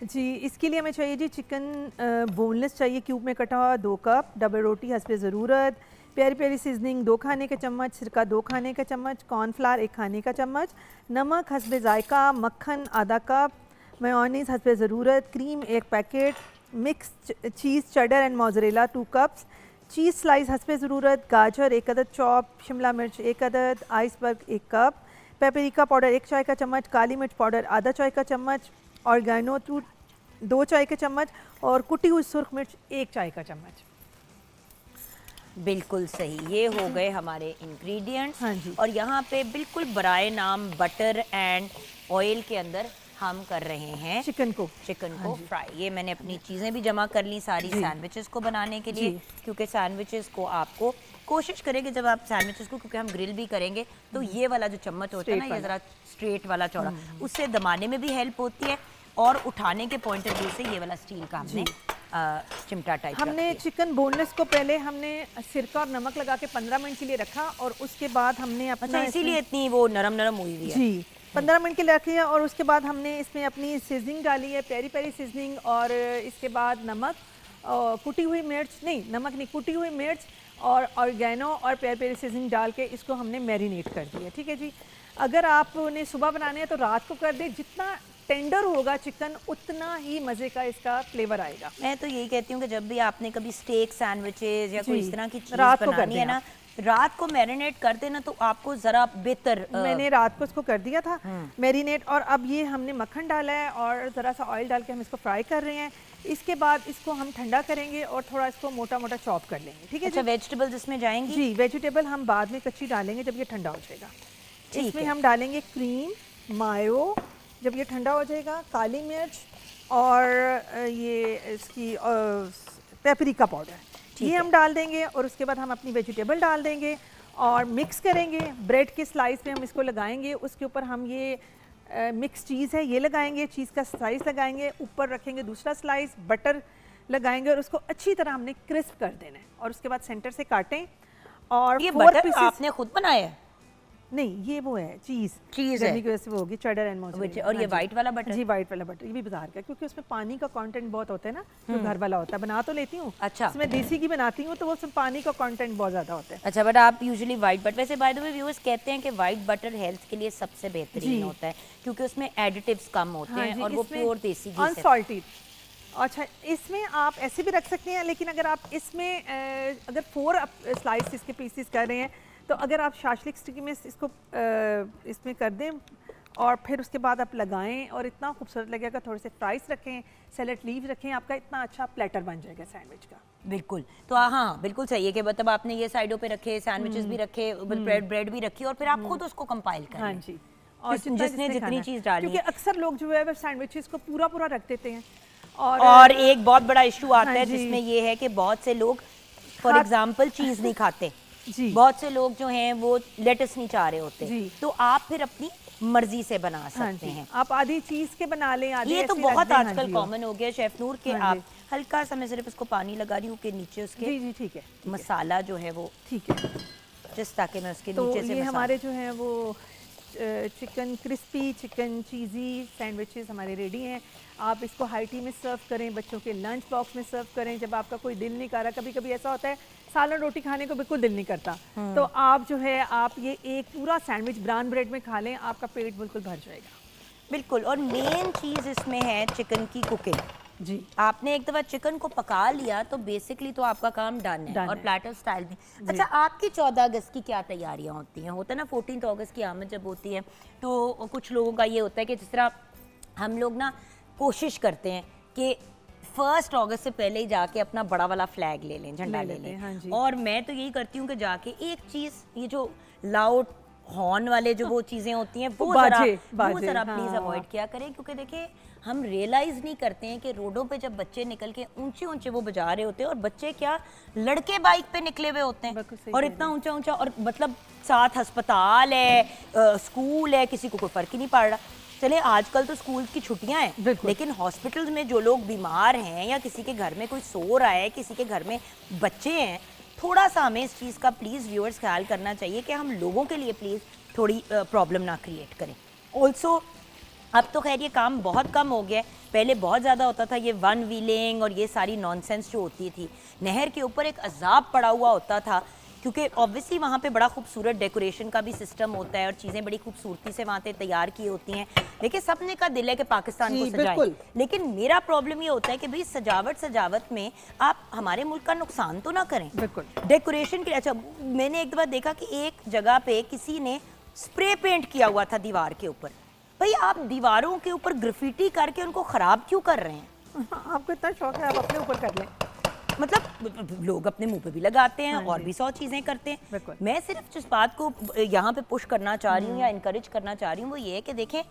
जी, इसके लिए हमें चाहिए जी चिकन बोनलेस चाहिए, क्यूब में कटा हुआ 2 कप, डबल रोटी हस्बे ज़रूरत, प्यारी प्यारी सीजनिंग 2 खाने का चम्मच, सिरका 2 खाने का चम्मच, कॉर्नफ्लावर 1 खाने का चम्मच, नमक हस्बे जायका, मक्खन आधा कप, मेयोनीज हस्बे ज़रूरत, cream 1 packet, mix cheese cheddar and mozzarella 2 cups, cheese slice हस्बे ज़रूरत, गाजर 1 अदद चॉप, शिमला मिर्च 1 अदद, आइसबर्ग 1 कप, पेपरिका पाउडर 1 चाय का चम्मच, काली मिर्च पाउडर आधा चाय का चम्मच, ऑर्गेनो 2 चाय के चम्मच, और कुटी हुई सुर्ख मिर्च 1 चाय का चम्मच। बिल्कुल सही, ये हो गए हमारे इंग्रेडिएंट्स। हाँ जी। और यहाँ पे बिल्कुल बराए नाम बटर एंड ऑयल के अंदर हम कर रहे हैं चिकन को फ्राई। ये मैंने अपनी चीज़ें भी जमा कर ली सारी सैंडविचेस को बनाने के लिए, क्योंकि सैंडविचेस को आपको कोशिश करेंगे जब आप सैंडविचेस को, क्योंकि हम ग्रिल भी करेंगे, तो ये वाला जो चम्मच होता है ना, ये ज़रा स्ट्रेट वाला चौड़ा, उससे दबाने में भी हेल्प होती है और उठाने के पॉइंट ऑफ व्यू से ये वाला स्टील का हमने चिमटा टाइप। हमने चिकन बोनलेस को पहले हमने सिरका और नमक लगा के 15 मिनट के लिए रखा, और उसके बाद हमने अपना, इसीलिए इतनी वो नरम हुई हुई है जी, 15 मिनट के लिए रखी है। और उसके बाद हमने इसमें अपनी सीजनिंग डाली है, प्यारी प्यारी सीजनिंग, और इसके बाद नमक, कुटी हुई मिर्च, नहीं नमक नहीं, कुटी हुई मिर्च और ऑर्गेनो और पेरी पेरी सीजनिंग डाल के इसको हमने मैरिनेट कर दिया। ठीक है जी। अगर आपने सुबह बनाने हैं तो रात को कर दे, जितना टेंडर होगा चिकन उतना ही मज़े का इसका फ्लेवर आएगा। मैं तो यही कहती हूँ कि जब भी आपने कभी स्टेक सैंडविचेस या कोई इस तरह की चीज़ रात को कर बनानी है ना, रात को मैरिनेट कर देना तो आपको ज़रा बेहतर। मैंने रात को इसको कर दिया था मैरिनेट, और अब ये हमने मक्खन डाला है और ज़रा सा ऑयल डाल के हम इसको फ्राई कर रहे हैं। इसके बाद इसको हम ठंडा करेंगे और थोड़ा इसको मोटा मोटा चॉप कर लेंगे। ठीक है। अच्छा, वेजिटेबल्स इसमें जाएंगी? जी, वेजिटेबल हम बाद में कच्ची डालेंगे जब ये ठंडा हो जाएगा। इसमें हम डालेंगे क्रीम, मायो जब ये ठंडा हो जाएगा, काली मिर्च और ये इसकी पेपरिका पाउडर, ये हम डाल देंगे। और उसके बाद हम अपनी वेजिटेबल डाल देंगे और मिक्स करेंगे। ब्रेड के स्लाइस में हम इसको लगाएंगे, उसके ऊपर हम ये मिक्स चीज़ है ये लगाएंगे, चीज़ का स्लाइस लगाएंगे, ऊपर रखेंगे दूसरा स्लाइस, बटर लगाएंगे और उसको अच्छी तरह हमने क्रिस्प कर देना है। और उसके बाद सेंटर से काटें। और ये बटर आपने खुद बनाया है? नहीं, ये वो है चीज़ है, गर्मी की वजह से वो होगी, चेडर एंड मोज़रेला। और ये वाइट वाला बटर? जी, वाइट वाला बटर, ये भी बाजार का, क्योंकि उसमें पानी का कंटेंट बहुत होता है ना, जो घर वाला होता है। बना तो लेती हूँ, अच्छा, उसमें देसी की बनाती हूँ तो वो उसमें पानी का कंटेंट बहुत ज़्यादा होता है। अच्छा, बट आप यूजुअली वाइट बटर, वैसे बाय द वे व्यूअर्स कहते हैं कि वाइट बटर हेल्थ के लिए सबसे बेहतरीन होता है क्योंकि उसमें एडिटिव्स कम होते हैं और वो प्योर देसी घी से। अनसॉल्टेड। अच्छा, इसमें आप ऐसे भी रख सकते हैं, लेकिन अगर आप इसमें अगर 4 स्लाइस इसके पीसेस कर रहे हैं तो अगर आप शाशलिक स्टिक में इसको इसमें कर दें और फिर उसके बाद आप लगाएं और इतना खूबसूरत लगेगा। थोड़े से फ्राइज रखें, सैलेड लीव रखें, आपका इतना अच्छा प्लेटर बन जाएगा सैंडविच का। बिल्कुल। तो हाँ, बिल्कुल सही है कि मतलब आपने ये साइडों पे रखे, सैंडविचेस भी रखे, ब्रेड भी रखी और फिर आप खुद उसको कंपाइल करें। हाँ जी, और जिसने जितनी चीज़ डाली, क्योंकि अक्सर लोग जो है सैंडविचेस को पूरा पूरा रख देते हैं। और एक बहुत बड़ा इशू आता है जिसमें ये है कि बहुत से लोग फॉर एग्जाम्पल चीज़ नहीं खाते जी। बहुत से लोग जो हैं वो लेटस नहीं चाह रहे होते जी। तो आप फिर अपनी मर्जी से बना सकते हैं। आप आधी चीज के बना लें, आधी ये तो बहुत आजकल कॉमन हो गया शेफ नूर के। आप हल्का सा, मैं सिर्फ इसको पानी लगा रही हूँ कि नीचे उसके जी ठीक है मसाला जो है वो ठीक है, जिस ताकि मैं उसके नीचे से। ये हमारे जो है वो चिकन क्रिस्पी, चिकन चीज़ी सैंडविचेस हमारे रेडी हैं। आप इसको हाई टी में सर्व करें, बच्चों के लंच बॉक्स में सर्व करें। जब आपका कोई दिल नहीं कर रहा, कभी कभी ऐसा होता है सालन रोटी खाने को बिल्कुल दिल नहीं करता, तो आप जो है आप ये एक पूरा सैंडविच ब्राउन ब्रेड में खा लें, आपका पेट बिल्कुल भर जाएगा। बिल्कुल। और मेन चीज़ इसमें है चिकन की कुकिंग जी। आपने एक दफ़ा चिकन को पका लिया तो बेसिकली तो आपका काम डन है। और प्लेटर स्टाइल में। अच्छा, आपकी 14 अगस्त की क्या तैयारियां होती हैं? होता है ना 14 अगस्त की आमद जब होती है तो कुछ लोगों का ये होता है कि जिस तरह हम लोग ना कोशिश करते हैं कि 1 अगस्त से पहले ही जाके अपना बड़ा वाला फ्लैग ले लें, झंडा ले लें। हाँ, और मैं तो यही करती हूँ कि जाके एक चीज़, ये जो लाउड हॉर्न वाले जो वो चीज़ें होती हैं वो ज़रा प्लीज़ अवॉइड किया करें, क्योंकि देखिए हम रियलाइज़ नहीं करते हैं कि रोडों पे जब बच्चे निकल के ऊंचे ऊंचे वो बजा रहे होते हैं, और बच्चे क्या, लड़के बाइक पे निकले हुए होते हैं और इतना ऊंचा ऊंचा, और मतलब साथ अस्पताल है, स्कूल है, किसी को कोई फ़र्क ही नहीं पड़ रहा। चले आजकल तो स्कूल की छुट्टियां हैं, लेकिन हॉस्पिटल्स में जो लोग बीमार हैं या किसी के घर में कोई सो रहा है, किसी के घर में बच्चे हैं, थोड़ा सा हमें इस चीज़ का प्लीज़ व्यूअर्स ख्याल करना चाहिए कि हम लोगों के लिए प्लीज़ थोड़ी प्रॉब्लम ना क्रिएट करें। ऑल्सो अब तो खैर ये काम बहुत कम हो गया है, पहले बहुत ज़्यादा होता था ये वन व्हीलिंग और ये सारी नॉनसेंस जो होती थी। नहर के ऊपर एक अजाब पड़ा हुआ होता था, क्योंकि ऑब्वियसली वहाँ पे बड़ा खूबसूरत डेकोरेशन का भी सिस्टम होता है और चीज़ें बड़ी खूबसूरती से वहाँ पे तैयार की होती हैं। लेकिन सबने का दिल है कि पाकिस्तान को सजाएं, लेकिन मेरा प्रॉब्लम ये होता है कि भाई सजावट में आप हमारे मुल्क का नुकसान तो ना करें। बिल्कुल डेकोरेशन के। अच्छा, मैंने एक दफ़ा देखा कि एक जगह पे किसी ने स्प्रे पेंट किया हुआ था दीवार के ऊपर। भाई आप दीवारों के ऊपर ग्राफिटी करके उनको ख़राब क्यों कर रहे हैं? आपको इतना शौक है, आप अपने ऊपर कर लें। मतलब लोग अपने मुंह पे भी लगाते हैं और भी 100 चीज़ें करते हैं। मैं सिर्फ जिस बात को यहाँ पे पुश करना चाह रही हूँ या इनकरेज करना चाह रही हूँ वो ये है कि देखें,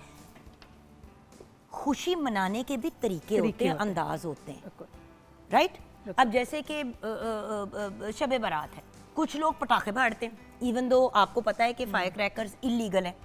खुशी मनाने के भी तरीके होते हैं, अंदाज होते हैं, राइट। अब जैसे कि शब बारात है, कुछ लोग पटाखे फाड़ते हैं, इवन दो आपको पता है कि फायर क्रैकर्स इलीगल हैं,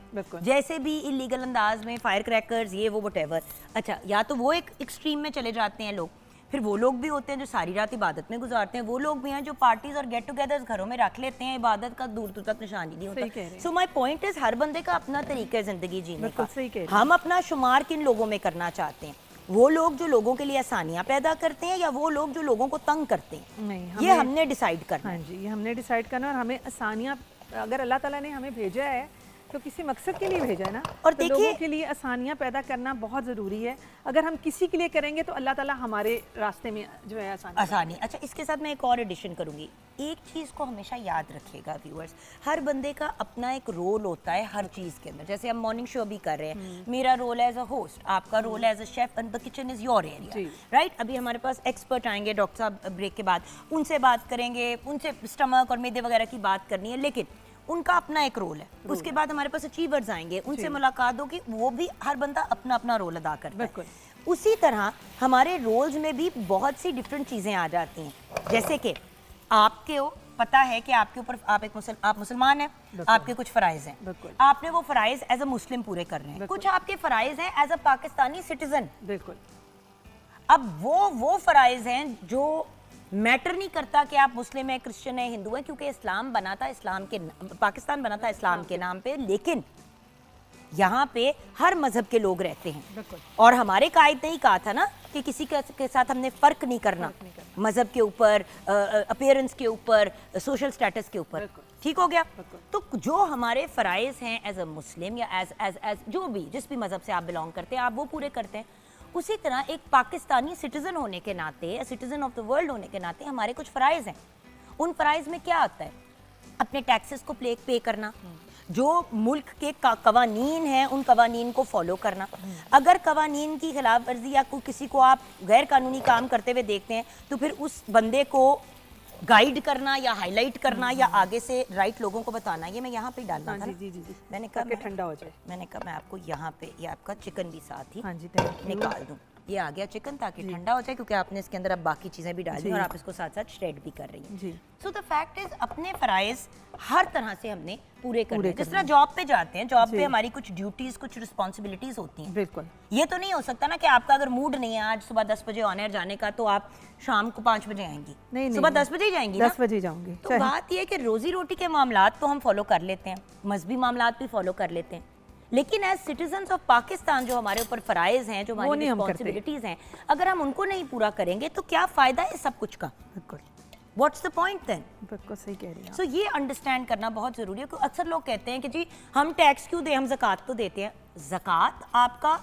जैसे भी इलीगल अंदाज में फायर क्रैकर्स ये वो व्हाटएवर। अच्छा, या तो वो एक एक्सट्रीम में चले जाते हैं लोग, फिर वो लोग भी होते हैं जो सारी रात इबादत में गुजारते हैं, वो लोग भी हैं जो पार्टीज और गेट टुगेदर्स घरों में रख लेते हैं, इबादत का दूर दूर तक निशान ही नहीं होता। सो माय पॉइंट इज, हर बंदे का अपना तरीका है जिंदगी जीने का। हम अपना शुमार किन लोगों में करना चाहते हैं? वो लोग जो लोगों के लिए आसानियां पैदा करते हैं या वो लोग जो लोगों को तंग करते हैं? नहीं, ये हमने डिसाइड करना है। हाँ जी, ये हमने डिसाइड करना, और हमें आसानियाँ, अगर अल्लाह ताला ने हमें भेजा है तो किसी मकसद के लिए भेजा है ना, और तो देखिए, लोगों के लिए आसानियाँ पैदा करना बहुत ज़रूरी है। अगर हम किसी के लिए करेंगे तो अल्लाह ताला हमारे रास्ते में जो है आसानी। अच्छा, इसके साथ मैं एक और एडिशन करूंगी। एक चीज़ को हमेशा याद रखिएगा व्यूअर्स, हर बंदे का अपना एक रोल होता है हर चीज़ के अंदर। जैसे हम मॉर्निंग शो भी कर रहे हैं, मेरा रोल एज अ होस्ट, आपका role as a chef, and the kitchen is your area, right. अभी हमारे पास एक्सपर्ट आएंगे डॉक्टर साहब ब्रेक के बाद, उनसे बात करेंगे, उनसे स्टमक और मैदे वगैरह की बात करनी है, लेकिन उनका अपना एक रोल है। उसके बाद हमारे पास अचीवर्स आएंगे, उनसे मुलाकात होगी, वो भी हर बंदा अपना अपना रोल अदा करता है। उसी तरह हमारे रोल्स में भी बहुत सी डिफरेंट चीज़ें आ जाती हैं। जैसे कि आपके पता है कि आपके ऊपर आप मुसलमान हैं, आपके कुछ फ़राइज़ हैं, आपने वो फ़राइज़ एज अ मुस्लिम पूरे करने हैं। कुछ आपके फ़राइज़ हैं एज अ पाकिस्तानी सिटीज़न। बिल्कुल। अब वो फ़राइज़ हैं जो मैटर नहीं करता कि आप मुस्लिम हैं, क्रिश्चियन हैं, हिंदू हैं, क्योंकि इस्लाम बना था पाकिस्तान बना था इस्लाम के नाम पे, लेकिन यहाँ पे हर मजहब के लोग रहते हैं। और हमारे कायद ने ही कहा था ना कि किसी के साथ हमने फ़र्क नहीं करना, मजहब के ऊपर, अपीयरेंस के ऊपर, सोशल स्टेटस के ऊपर। ठीक हो गया। तो जो हमारे फ़राइज़ हैं एज अ मुस्लिम या एज जो भी जिस भी मजहब से आप बिलोंग करते हैं, आप वो पूरे करते हैं। उसी तरह एक पाकिस्तानी सिटीज़न होने के नाते, सिटीज़न ऑफ द वर्ल्ड होने के नाते हमारे कुछ फ़राइज़ हैं। उन फ़राइज़ में क्या आता है? अपने टैक्सेस को पे करना, जो मुल्क के कवानीन हैं उन कवानीन को फॉलो करना। अगर कवानीन की खिलाफ वर्जी या किसी को आप गैर कानूनी काम करते हुए देखते हैं तो फिर उस बंदे को गाइड करना या हाईलाइट करना या आगे से राइट लोगों को बताना। ये मैं यहाँ पे डालना था। जी। मैंने कहा ठंडा हो जाए, मैंने कहा मैं आपको यहाँ पे ये आपका चिकन भी साथ ही निकाल दूँ। ये आ गया चिकन ताकि ठंडा हो जाए, क्योंकि आपने इसके अंदर अब बाकी चीज़ें भी डाली और आप इसको साथ साथ श्रेड भी कर रही हैं। सो द फैक्ट इज अपने फ़राइज़ हर तरह से हमने पूरे करने। जिस तरह जॉब पे जाते हैं, जॉब पे हमारी कुछ ड्यूटीज़, कुछ रिस्पॉन्सिबिलिटीज़ होती हैं। बिल्कुल। ये तो नहीं हो सकता ना कि आपका अगर मूड नहीं है आज सुबह 10 बजे ऑन एयर जाने का, तो आप शाम को 5 बजे आएंगी। नहीं, सुबह 10 बजे ही जाएंगी। 10 बजे जाऊंगी। तो बात ये है कि रोजी रोटी के मामलात तो हम फॉलो कर लेते हैं, मजहबी मामलात भी फॉलो कर लेते हैं, लेकिन एज सिटीजन्स ऑफ पाकिस्तान जो हमारे ऊपर फ़राइज़ हैं, जो हमारी रिस्पॉन्सिबिलिटीज़ हैं, अगर हम उनको नहीं पूरा करेंगे तो क्या फ़ायदा है सब कुछ का? What's the point then? बिल्कुल सही कह रही हैं। So ये अंडरस्टैंड करना बहुत ज़रूरी है। क्योंकि अक्सर लोग कहते हैं कि जी हम टैक्स क्यों दें, हम ज़कात तो देते हैं। ज़कात आपका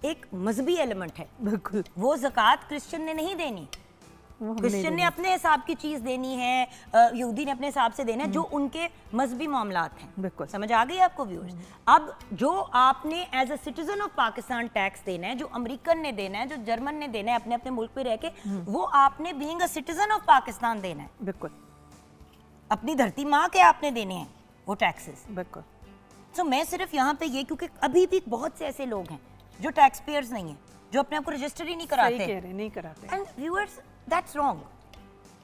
एक मजहबी एलिमेंट है। बिल्कुल। वो ज़कात क्रिश्चियन ने नहीं देनी, क्रिश्चियन ने अपने हिसाब की चीज़ देनी है, यहूदी ने अपने हिसाब से देना है, जो उनके मजहबी मामलात हैं। बिल्कुल। समझ आ गई आपको व्यूअर्स? अब जो आपने as a citizen of Pakistan tax देना है, जो अमेरिकन ने देना है, जो जर्मन ने देना है अपने अपने मुल्क पे रह के, वो आपने being a citizen of Pakistan देना है। बिल्कुल। अपनी धरती माँ के आपने देने हैं वो टैक्सेस। बिल्कुल। तो मैं सिर्फ यहाँ पे ये, क्योंकि अभी भी बहुत से ऐसे लोग हैं जो टैक्स पेयर्स नहीं हैं, जो अपने आप को रजिस्टर ही नहीं कराते। सही कह रहे हैं, नहीं कराते। And viewers, that's wrong,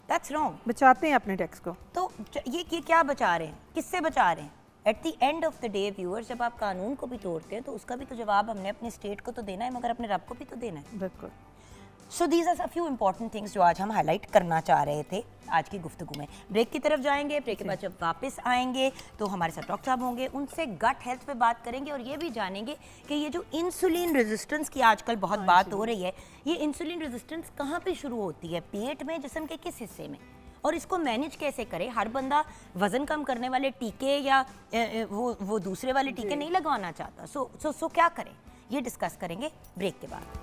that's wrong. बचाते हैं अपने टैक्स को। तो ये क्या बचा रहे हैं, किससे बचा रहे हैं? At the end of the day viewers, जब आप कानून को भी तोड़ते हैं तो उसका भी तो जवाब हमने अपने स्टेट को तो देना है, मगर अपने रब को भी तो देना है। बिल्कुल। So these are a few important things जो आज हम हाईलाइट करना चाह रहे थे आज की गुफ्तगू में। ब्रेक की तरफ जाएंगे, ब्रेक के बाद जब वापस आएंगे तो हमारे साथ डॉक्टर साहब होंगे, उनसे गट हेल्थ पे बात करेंगे और ये भी जानेंगे कि ये जो इंसुलिन रेजिस्टेंस की आजकल बहुत बात हो रही है, ये इंसुलिन रेजिस्टेंस कहाँ पे शुरू होती है, पेट में, जिस्म के किस हिस्से में, और इसको मैनेज कैसे करें। हर बंदा वजन कम करने वाले टीके या वो दूसरे वाले टीके नहीं लगवाना चाहता। सो क्या करें, ये डिस्कस करेंगे ब्रेक के बाद।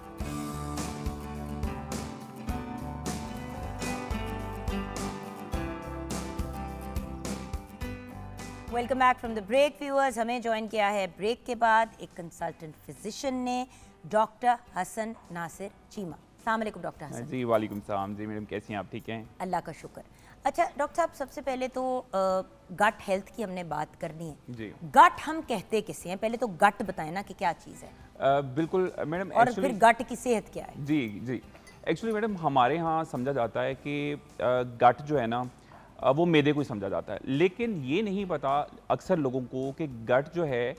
Welcome back from the break viewers. हमें ज्वाइन किया है ब्रेक के बाद एक कंसल्टेंट फिजिशियन ने, डॉक्टर हसन नासिर चीमा। अस्सलाम वालेकुम डॉक्टर हसन। जी वालेकुम सलाम। जी मैडम कैसी हैं आप? ठीक हैं, अल्लाह का शुक्र। अच्छा डॉक्टर साहब, सबसे पहले तो गट हेल्थ की हमने बात करनी है जी। गट हम कहते किसे हैं, पहले तो गट बताएं ना कि क्या चीज़ है। बिल्कुल मैडम। और फिर गट की सेहत क्या है? जी जी, एक्चुअली मैडम हमारे यहाँ समझा जाता है कि गट जो है ना वो मैदे को ही समझा जाता है, लेकिन ये नहीं पता अक्सर लोगों को कि गट जो है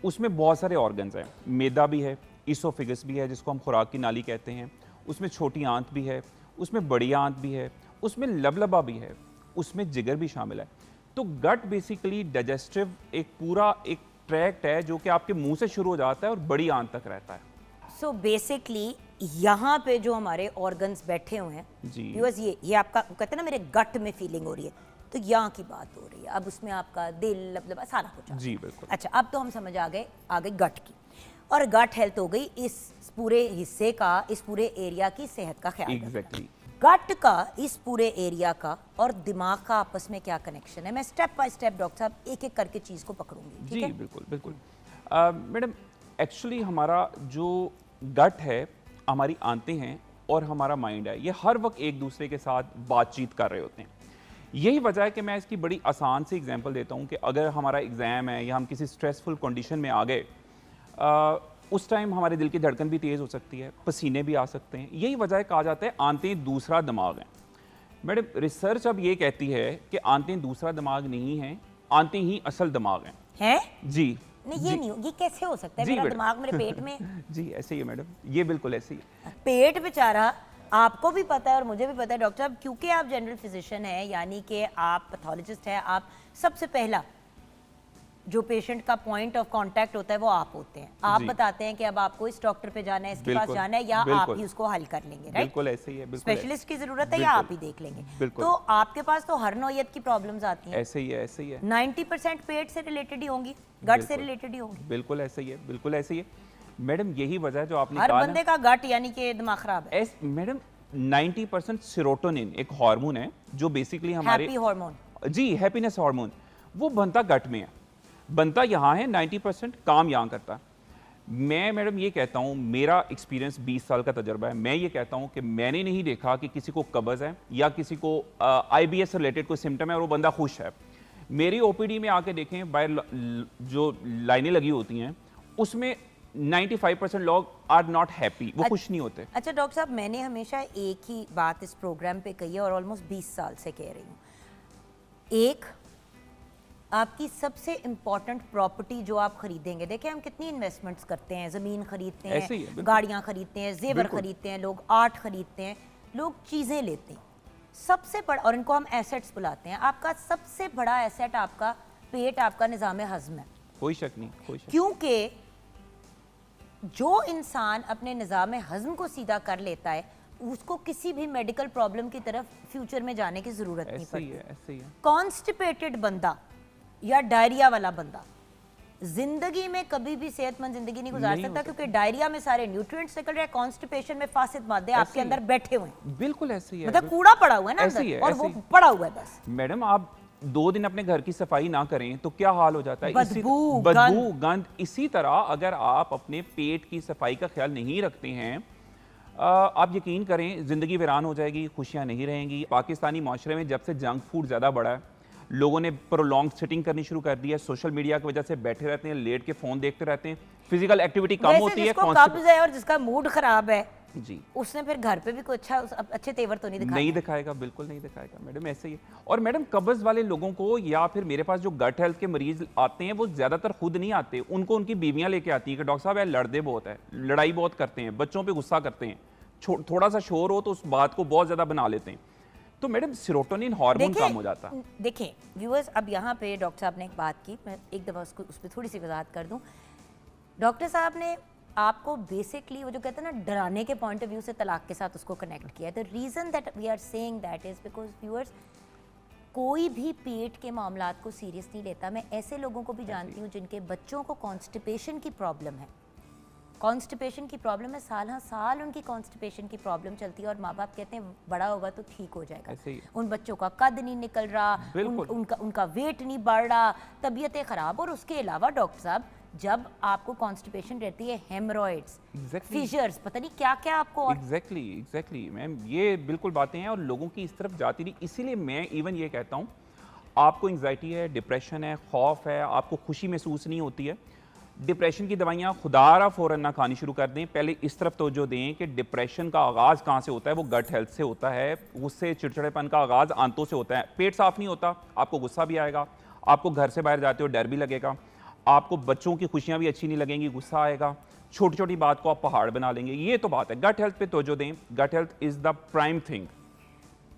उसमें बहुत सारे ऑर्गन्स हैं। मैदा भी है, ईसोफिगस भी है जिसको हम खुराक की नाली कहते हैं, उसमें छोटी आंत भी है, उसमें बड़ी आंत भी है, उसमें लबलबा भी है, उसमें जिगर भी शामिल है। तो गट बेसिकली डाइजेस्टिव एक पूरा एक ट्रैक्ट है जो कि आपके मुंह से शुरू हो जाता है और बड़ी आंत तक रहता है। सो बेसिकली यहाँ पे जो हमारे ऑर्गन्स बैठे हुए हैं जी। व्यूअर्स, ये आपका कहते हैं ना मेरे गट में फीलिंग हो रही है, तो यहाँ की बात हो रही है। अब उसमें आपका दिल मतलब सारा कुछ जी बिल्कुल। अच्छा, अब तो हम समझ आ गए गट की, और गट हेल्थ हो गई इस पूरे हिस्से का, इस पूरे एरिया की सेहत का ख्याल रखना। एग्जैक्टली। गट का, इस पूरे एरिया का और दिमाग का आपस में क्या कनेक्शन है? मैं स्टेप बाय स्टेप डॉक्टर साहब एक एक करके चीज़ को पकड़ूंगी, ठीक जी है? बिल्कुल बिल्कुल। मैडम एक्चुअली हमारा जो गट है, हमारी आंतें हैं और हमारा माइंड है, ये हर वक्त एक दूसरे के साथ बातचीत कर रहे होते हैं। यही वजह है कि मैं इसकी बड़ी आसान से एग्जांपल देता हूँ कि अगर हमारा एग्ज़ाम है या हम किसी स्ट्रेसफुल कंडीशन में आ गए, उस टाइम हमारे दिल की धड़कन भी तेज़ हो सकती है, पसीने भी आ सकते हैं। यही वजह है, कहा जाता है आंतें दूसरा दिमाग है। मैडम रिसर्च अब ये कहती है कि आंतें दूसरा दिमाग नहीं हैं, आंतें ही असल दिमाग हैं। हैं? जी नहीं, ये नहीं, ये कैसे हो सकता है? जी मेरा मैडम। दिमाग मेरे पेट में जी ऐसे ही है मैडम, ये बिल्कुल ऐसे ही है। पेट बेचारा, आपको भी पता है और मुझे भी पता है डॉक्टर साहब, क्योंकि आप जनरल फिजिशियन हैं, यानी कि आप पैथोलॉजिस्ट हैं, आप सबसे पहला जो पेशेंट का पॉइंट ऑफ कांटेक्ट होता है वो आप होते हैं। आप जी। बताते हैं कि अब आपको इस डॉक्टर पे जाना है, इसके पास बिल्कुल, जाना है, या आप बिल्कुल। ही उसको हल कर लेंगे, राइट? बिल्कुल ऐसे ही है, बिल्कुल स्पेशलिस्ट की जरूरत है या आप ही देख लेंगे? बिल्कुल। तो आपके पास तो हर नौयत की प्रॉब्लम्स आती हैं। ऐसे ही है, ऐसे ही है। 90% पेट से रिलेटेड ही होंगी, गट से बिल्कुल। रिलेटेड ही होंगी। बिल्कुल ऐसे ही है, बिल्कुल ऐसे ही है मैडम। यही वजह है जो आपने हर कहा ना, बंदे का गट यानी कि दिमाग खराब है। मैडम 90% सेरोटोनिन एक हार्मोन है जो बेसिकली हमारे हैप्पी हार्मोन। जी हैप्पीनेस हार्मोन, वो बनता गट में है, बनता यहाँ है, 90% काम यहाँ करता है। मैं मैडम ये कहता हूँ, मेरा एक्सपीरियंस 20 साल का तजर्बा है, मैं ये कहता हूँ कि मैंने नहीं देखा कि किसी को कब्ज़ है या किसी को IBS रिलेटेड कोई सिम्टम है और वो बंदा खुश है। मेरी OPD में आके देखें, बाहर जो लाइनें लगी होती हैं उसमें 95% लोग आर नॉट हैप्पी, वो खुश नहीं होते। अच्छा डॉक्टर साहब, मैंने हमेशा एक ही बात इस प्रोग्राम पे कही है और ऑलमोस्ट 20 साल से कह रही हूँ। एक, आपकी सबसे इम्पॉर्टेंट प्रॉपर्टी जो आप खरीदेंगे, देखिए हम कितनी इन्वेस्टमेंट्स करते हैं, ज़मीन खरीदते ऐसे ही है, हैं, बिल्कुल। गाड़ियाँ खरीदते हैं, जेवर बिल्कुल। खरीदते हैं, लोग आर्ट खरीदते हैं, लोग चीज़ें लेते हैं। सबसे बड़ा, और इनको हम एसेट्स बुलाते हैं, आपका सबसे बड़ा एसेट आपका पेट, आपका निज़ाम हज़्म है। कोई शक नहीं, कोई शक। क्योंकि जो इंसान अपने निज़ाम हज़्म को सीधा कर लेता है, उसको किसी भी मेडिकल प्रॉब्लम की तरफ फ्यूचर में जाने की ज़रूरत नहीं ऐसे ही पड़ती। है, ऐसे ही है। कॉन्स्टिपेटेड बंदा या डायरिया वाला बंदा जिंदगी में कभी भी सेहतमंद जिंदगी नहीं गुजार नहीं हो सकता, क्योंकि डायरिया में सारे न्यूट्रिएंट्स निकल रहे हैं, कॉन्स्टिपेशन में फासिद मादे आपके ही अंदर है। बैठे हुए हैं, बिल्कुल ऐसे ही है, मतलब कूड़ा पड़ा हुआ है ना ऐसे ही अंदर, है, और ऐसे वो ही। पड़ा हुआ है बस। मैडम आप 2 दिन अपने घर की सफाई ना करें तो क्या हाल हो जाता है? बदबू, गंध। इसी तरह अगर आप अपने पेट की सफाई का ख्याल नहीं रखते हैं, आप यकीन करें ज़िंदगी वीरान हो जाएगी, खुशियां नहीं रहेंगी। पाकिस्तानी माशरे में जब से जंक फूड ज़्यादा बढ़ा है, लोगों ने प्रोलॉन्ग सिटिंग करनी शुरू कर दी है, सोशल मीडिया की वजह से बैठे रहते हैं, लेट के फ़ोन देखते रहते हैं, फिजिकल एक्टिविटी कम वैसे होती है। जिसको कब्ज है और जिसका मूड खराब है, जी उसने फिर घर पे भी कोई अच्छे तेवर तो नहीं दिखाए। नहीं दिखाएगा, बिल्कुल नहीं दिखाएगा मैडम, ऐसे ही है। और मैडम कब्ज़ वाले लोगों को या फिर मेरे पास जो गट हेल्थ के मरीज आते हैं, वो ज़्यादातर खुद नहीं आते, उनको उनकी बीवियां लेके आती हैं कि डॉक्टर साहब यार लड़ते बहुत है, लड़ाई बहुत करते हैं, बच्चों पे गुस्सा करते हैं, थोड़ा सा शोर हो तो उस बात को बहुत ज़्यादा बना लेते हैं, तो मैडम सेरोटोनिन हार्मोन कम हो जाता है। देखें व्यूअर्स, अब यहाँ पे डॉक्टर साहब ने एक बात की, मैं एक दफ़ा उसको उस पर थोड़ी सी वजाहत कर दूँ। डॉक्टर साहब ने आपको बेसिकली वो जो कहते हैं ना डराने के पॉइंट ऑफ व्यू से तलाक के साथ उसको कनेक्ट किया है। The reason that we are saying that is because viewers, कोई भी पेट के मामलात को सीरियस नहीं लेता। मैं ऐसे लोगों को भी जानती हूँ जिनके बच्चों को कॉन्स्टिपेशन की प्रॉब्लम है, कॉन्स्टिपेशन की प्रॉब्लम है, साल हाँ साल उनकी कॉन्स्टिपेशन की प्रॉब्लम चलती है, और माँ बाप कहते हैं बड़ा होगा तो ठीक हो जाएगा। ऐसे ही। उन बच्चों का कद नहीं निकल रहा, उनका वेट नहीं बढ़ रहा, तबीयतें ख़राब। और उसके अलावा डॉक्टर साहब, जब आपको कॉन्स्टिपेशन रहती है, हेमरॉइड्स, फिशर्स, पता नहीं क्या क्या आपको, और एग्जैक्टली मैम, ये बिल्कुल बातें हैं और लोगों की इस तरफ जाती नहीं। इसीलिए मैं इवन ये कहता हूँ, आपको एंग्जाइटी है, डिप्रेशन है, खौफ है, आपको खुशी महसूस नहीं होती है, डिप्रेशन की दवाइयाँ खुदारा फ़ौरन ना खानी शुरू कर दें। पहले इस तरफ तवज्जो दें कि डिप्रेशन का आगाज़ कहाँ से होता है, वो गट हेल्थ से होता है। उससे चिड़चिड़ेपन का आगाज़ आंतों से होता है। पेट साफ़ नहीं होता, आपको गुस्सा भी आएगा, आपको घर से बाहर जाते हो डर भी लगेगा, आपको बच्चों की खुशियाँ भी अच्छी नहीं लगेंगी, गुस्सा आएगा, छोटी छोटी बात को आप पहाड़ बना लेंगे। ये तो बात है। गट हेल्थ पे तवज्जो दें। Gut health is the prime thing.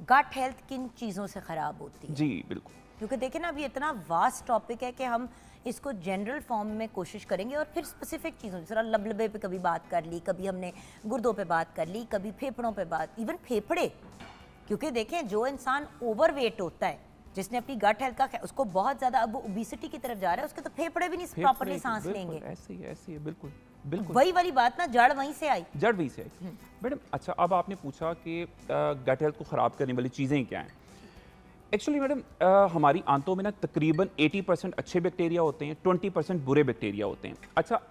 Gut health किन चीज़ों से ख़राब होती है? जी बिल्कुल। क्योंकि देखिए ना, अभी इतना वास्ट टॉपिक है कि हम इसको जनरल फॉर्म में कोशिश करेंगे और फिर स्पेसिफिक चीज़ों जरा लबलबे पे कभी बात कर ली, कभी हमने गुर्दों पे बात कर ली, कभी फेफड़ों पे बात, इवन फेफड़े, क्योंकि देखें जो इंसान ओवरवेट होता है, जिसने अपनी गट हेल्थ का उसको बहुत ज़्यादा अब ओबेसिटी की तरफ जा रहा है, उसके तो फेफड़े भी नहीं प्रॉपर्ली सांस लेंगे। ऐसे ही है, बिल्कुल बिल्कुल वही वाली बात ना, जड़ वहीं से आई। जड़ वहीं से आई। मैडम अच्छा, अब आपने पूछा कि गट हेल्थ को ख़राब करने वाली चीज़ें क्या हैं। एक्चुअली मैडम हमारी आंतों में ना तकरीबन 80% अच्छे बैक्टीरिया होते हैं, 20% बुरे बैक्टीरिया होते हैं। अच्छा,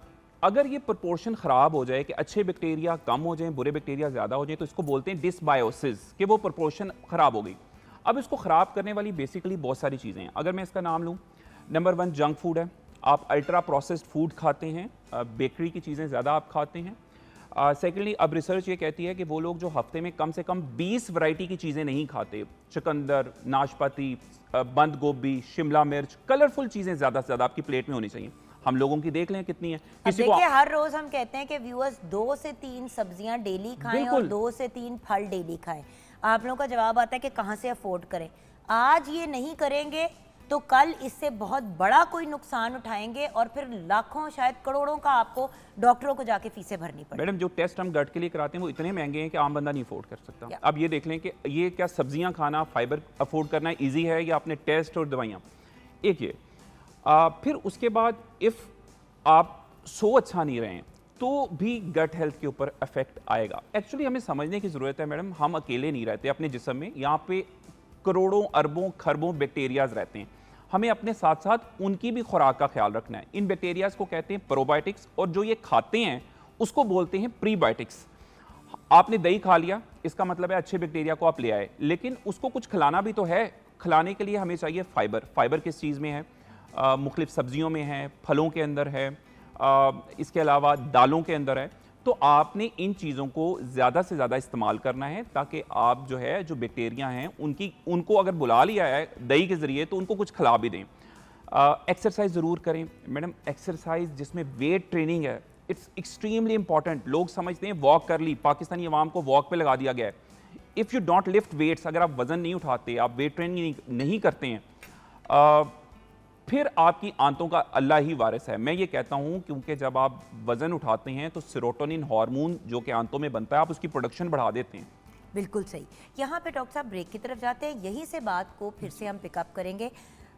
अगर ये प्रोपोर्शन ख़राब हो जाए कि अच्छे बैक्टीरिया कम हो जाएं, बुरे बैक्टीरिया ज़्यादा हो जाएं, तो इसको बोलते हैं डिसबायोसिस, कि वो प्रोपोर्शन ख़राब हो गई। अब इसको ख़राब करने वाली बेसिकली बहुत सारी चीज़ें हैं। अगर मैं इसका नाम लूँ, नंबर 1 जंक फूड है। आप अल्ट्रा प्रोसेस्ड फूड खाते हैं, बेकरी की चीज़ें ज़्यादा आप खाते हैं। सेकेंडली, अब रिसर्च ये कहती है कि वो लोग जो हफ्ते में कम से कम 20 वैरायटी की चीज़ें नहीं खाते, चुकंदर, नाशपाती, बंद गोभी, शिमला मिर्च, कलरफुल चीज़ें ज़्यादा से ज़्यादा आपकी प्लेट में होनी चाहिए। हम लोगों की देख लें कितनी है। किसी देखिए हर रोज हम कहते हैं कि व्यूअर्स 2 से 3 सब्जियां डेली खाएं और 2 से 3 फल डेली खाएं। आप लोगों का जवाब आता है कि कहां से अफोर्ड करें। आज ये नहीं करेंगे तो कल इससे बहुत बड़ा कोई नुकसान उठाएंगे और फिर लाखों शायद करोड़ों का आपको डॉक्टरों को जाके फीसें भरनी पड़े। मैडम जो टेस्ट हम गट के लिए कराते हैं वो इतने महंगे हैं कि आम बंदा नहीं अफोर्ड कर सकता। अब ये देख लें कि ये क्या सब्जियां खाना, फाइबर अफोर्ड करना ईजी है या अपने टेस्ट और दवाइयाँ। एक ये फिर उसके बाद इफ़ आप सो अच्छा नहीं रहे तो भी गट हेल्थ के ऊपर इफेक्ट आएगा। एक्चुअली हमें समझने की ज़रूरत है मैडम, हम अकेले नहीं रहते अपने जिस्म में, यहाँ पे करोड़ों अरबों खरबों बैक्टीरियाज रहते हैं। हमें अपने साथ साथ उनकी भी खुराक का ख्याल रखना है। इन बैक्टीरियाज को कहते हैं प्रोबायोटिक्स और जो ये खाते हैं उसको बोलते हैं प्रीबायोटिक्स। आपने दही खा लिया, इसका मतलब है अच्छे बैक्टीरिया को आप ले आए, लेकिन उसको कुछ खिलाना भी तो है। खिलाने के लिए हमें चाहिए फाइबर। फाइबर किस चीज़ में है? मुख्तलिफ सब्जियों में है, फलों के अंदर है, इसके अलावा दालों के अंदर है। तो आपने इन चीज़ों को ज़्यादा से ज़्यादा इस्तेमाल करना है ताकि आप जो है जो बैक्टीरिया हैं उनको अगर बुला लिया है दही के ज़रिए तो उनको कुछ खिला भी दें। एक्सरसाइज ज़रूर करें मैडम। एक्सरसाइज जिसमें वेट ट्रेनिंग है, इट्स एक्सट्रीमली इंपॉर्टेंट। लोग समझते हैं वॉक कर ली, पाकिस्तानी अवाम को वॉक पे लगा दिया गया है। If you don't lift weights, अगर आप वज़न नहीं उठाते, आप वेट ट्रेनिंग नहीं करते हैं, फिर आपकी आंतों का अल्लाह ही वारिस है। मैं ये कहता हूँ क्योंकि जब आप वज़न उठाते हैं तो सेरोटोनिन हार्मोन जो कि आंतों में बनता है, आप उसकी प्रोडक्शन बढ़ा देते हैं। बिल्कुल सही। यहाँ पे डॉक्टर साहब ब्रेक की तरफ जाते हैं, यहीं से बात को फिर से हम पिकअप करेंगे।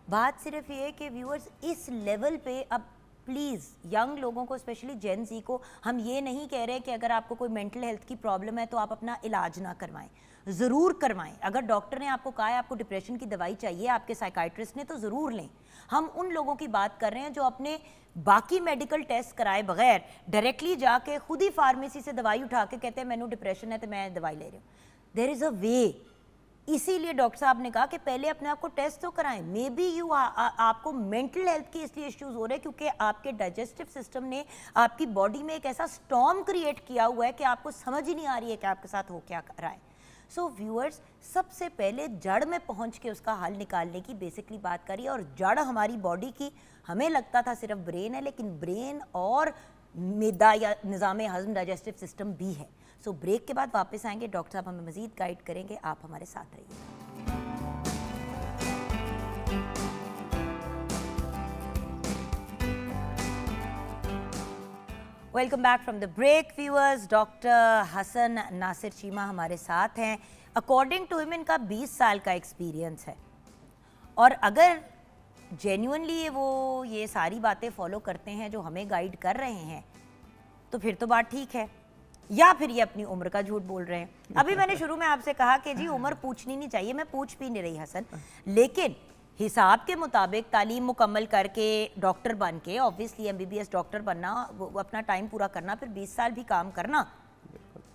बात सिर्फ ये है कि व्यूअर्स इस लेवल पे अब प्लीज़ यंग लोगों को, स्पेशली जेन ज़ी को, हम ये नहीं कह रहे कि अगर आपको कोई मेंटल हेल्थ की प्रॉब्लम है तो आप अपना इलाज ना करवाएं, ज़रूर करवाएं। अगर डॉक्टर ने आपको कहा है आपको डिप्रेशन की दवाई चाहिए, आपके साइकाइट्रिस्ट ने, तो ज़रूर लें। हम उन लोगों की बात कर रहे हैं जो अपने बाकी मेडिकल टेस्ट कराए बगैर डायरेक्टली जाके खुद ही फार्मेसी से दवाई उठा के कहते हैं मैंने डिप्रेशन है तो मैं दवाई ले रही हूँ। देयर इज़ अ वे। इसीलिए डॉक्टर साहब ने कहा कि पहले अपने आप को टेस्ट तो कराएं। मे बी यू आपको मेंटल हेल्थ की इसलिए इश्यूज हो रहे हैं क्योंकि आपके डाइजेस्टिव सिस्टम ने आपकी बॉडी में एक ऐसा स्टॉर्म क्रिएट किया हुआ है कि आपको समझ ही नहीं आ रही है कि आपके साथ हो क्या रहा है। सो व्यूअर्स, सबसे पहले जड़ में पहुंच के उसका हल निकालने की बेसिकली बात करिए। और जड़ हमारी बॉडी की, हमें लगता था सिर्फ ब्रेन है, लेकिन ब्रेन और मैदा या निज़ाम हज़म डाइजेस्टिव सिस्टम भी है। सो ब्रेक के बाद वापस आएंगे, डॉक्टर साहब हमें मज़ीद गाइड करेंगे। आप हमारे साथ रहिए। Welcome back from the break viewers. Doctor Hasan Nasir Cheema हमारे साथ हैं। अकॉर्डिंग टू हिम इनका 20 साल का एक्सपीरियंस है और अगर जेन्युइनली वो ये सारी बातें फॉलो करते हैं जो हमें गाइड कर रहे हैं तो फिर तो बात ठीक है, या फिर ये अपनी उम्र का झूठ बोल रहे हैं। अभी मैंने शुरू में आपसे कहा कि जी उम्र पूछनी नहीं चाहिए, मैं पूछ भी नहीं रही हसन, लेकिन हिसाब के मुताबिक तालीम मुकम्मल करके डॉक्टर बन के, ऑब्वियसली MBBS डॉक्टर बनना, वो अपना टाइम पूरा करना, फिर 20 साल भी काम करना,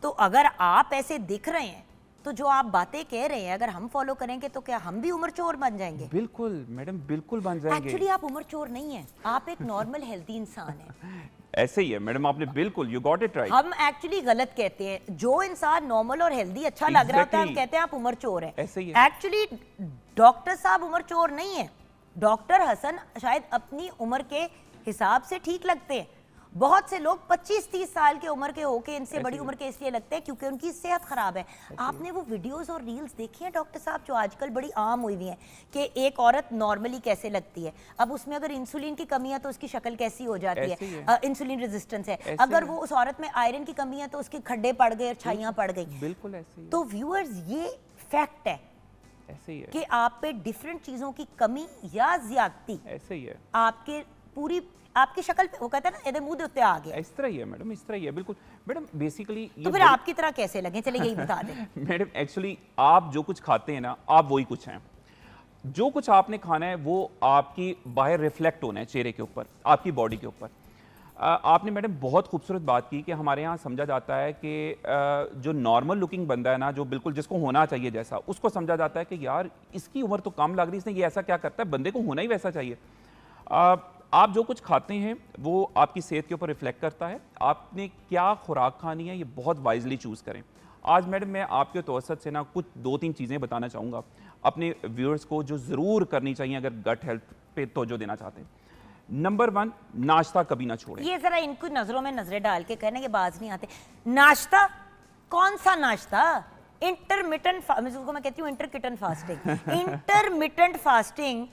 तो अगर आप ऐसे दिख रहे हैं तो जो आप बातें कह रहे हैं अगर हम फॉलो करेंगे तो क्या हम भी उम्र चोर बन जाएंगे? बिल्कुल मैडम, बिल्कुल बन जाएंगे। एक्चुअली आप उम्र चोर नहीं है, आप एक नॉर्मल हेल्दी इंसान है। ऐसे ही है मैडम, आपने बिल्कुल, यू गॉट इट राइट। हम एक्चुअली गलत कहते हैं, जो इंसान नॉर्मल और हेल्दी अच्छा लग रहा होता है हम कहते हैं आप उम्र चोर है। ऐसे ही है। एक्चुअली डॉक्टर साहब उम्र चोर नहीं है। डॉक्टर हसन शायद अपनी उम्र के हिसाब से ठीक लगते हैं बहुत से लोग 25-30 साल के उम्र के होके इनसे बड़ी उम्र के इसलिए लगते हैं क्योंकि उनकी सेहत खराब है। आपने वो वीडियोस और रील्स देखी हैं डॉक्टर साहब जो आजकल बड़ी आम हुई हुई हैं कि एक औरत नॉर्मली कैसे लगती है, अब उसमें अगर इंसुलिन की कमी है तो उसकी शक्ल कैसी हो जाती है, इंसुलिन रेजिस्टेंस है, अगर वो उस औरत में आयरन की कमी है तो उसके खड्डे पड़ गए और छाइयां पड़ गई। बिल्कुल ऐसे ही तो व्यूअर्स ये फैक्ट है ऐसे ही है कि आप पे डिफरेंट चीजों की कमी या ज्यादती ऐसे ही है आपके पूरी आपकी शक्ल पे, वो कहता है ना एदे मुंह दे उत्ते आ गया। इस तरह ही है मैडम, इस तरह ही है बिल्कुल मैडम। बेसिकली तो फिर आपकी तरह कैसे लगे, चले यही बता दें। मैडम एक्चुअली आप जो कुछ खाते हैं ना आप वही कुछ हैं। जो कुछ आपने खाना है वो आपकी बाहर रिफ्लेक्ट होना है चेहरे के ऊपर, आपकी बॉडी के ऊपर। आपने मैडम बहुत खूबसूरत बात की कि हमारे यहाँ समझा जाता है कि जो नॉर्मल लुकिंग बंदा है ना, जो बिल्कुल जिसको होना चाहिए जैसा, उसको समझा जाता है कि यार इसकी उम्र तो कम लग रही है, इसने ये ऐसा क्या करता है, बंदे को होना ही वैसा चाहिए। आप जो कुछ खाते हैं वो आपकी सेहत के ऊपर रिफ्लेक्ट करता है। आपने क्या खुराक खानी है ये बहुत वाइजली चूज़ करें। आज मैडम मैं आपके तवसत से ना कुछ 2-3 चीज़ें बताना चाहूँगा अपने व्यूअर्स को जो ज़रूर करनी चाहिए अगर गट हेल्थ पे तवज्जो देना चाहते हैं। नंबर 1, नाश्ता कभी ना छोड़ें। ये जरा इनको नजरों में नजरें डाल के कहने के बाज नहीं आते। नाश्ता कौन सा नाश्ता? इंटरमिटेंट मैं कहती हूँ इंटरकिटन फास्टिंग। इंटरमिटेंट फास्टिंग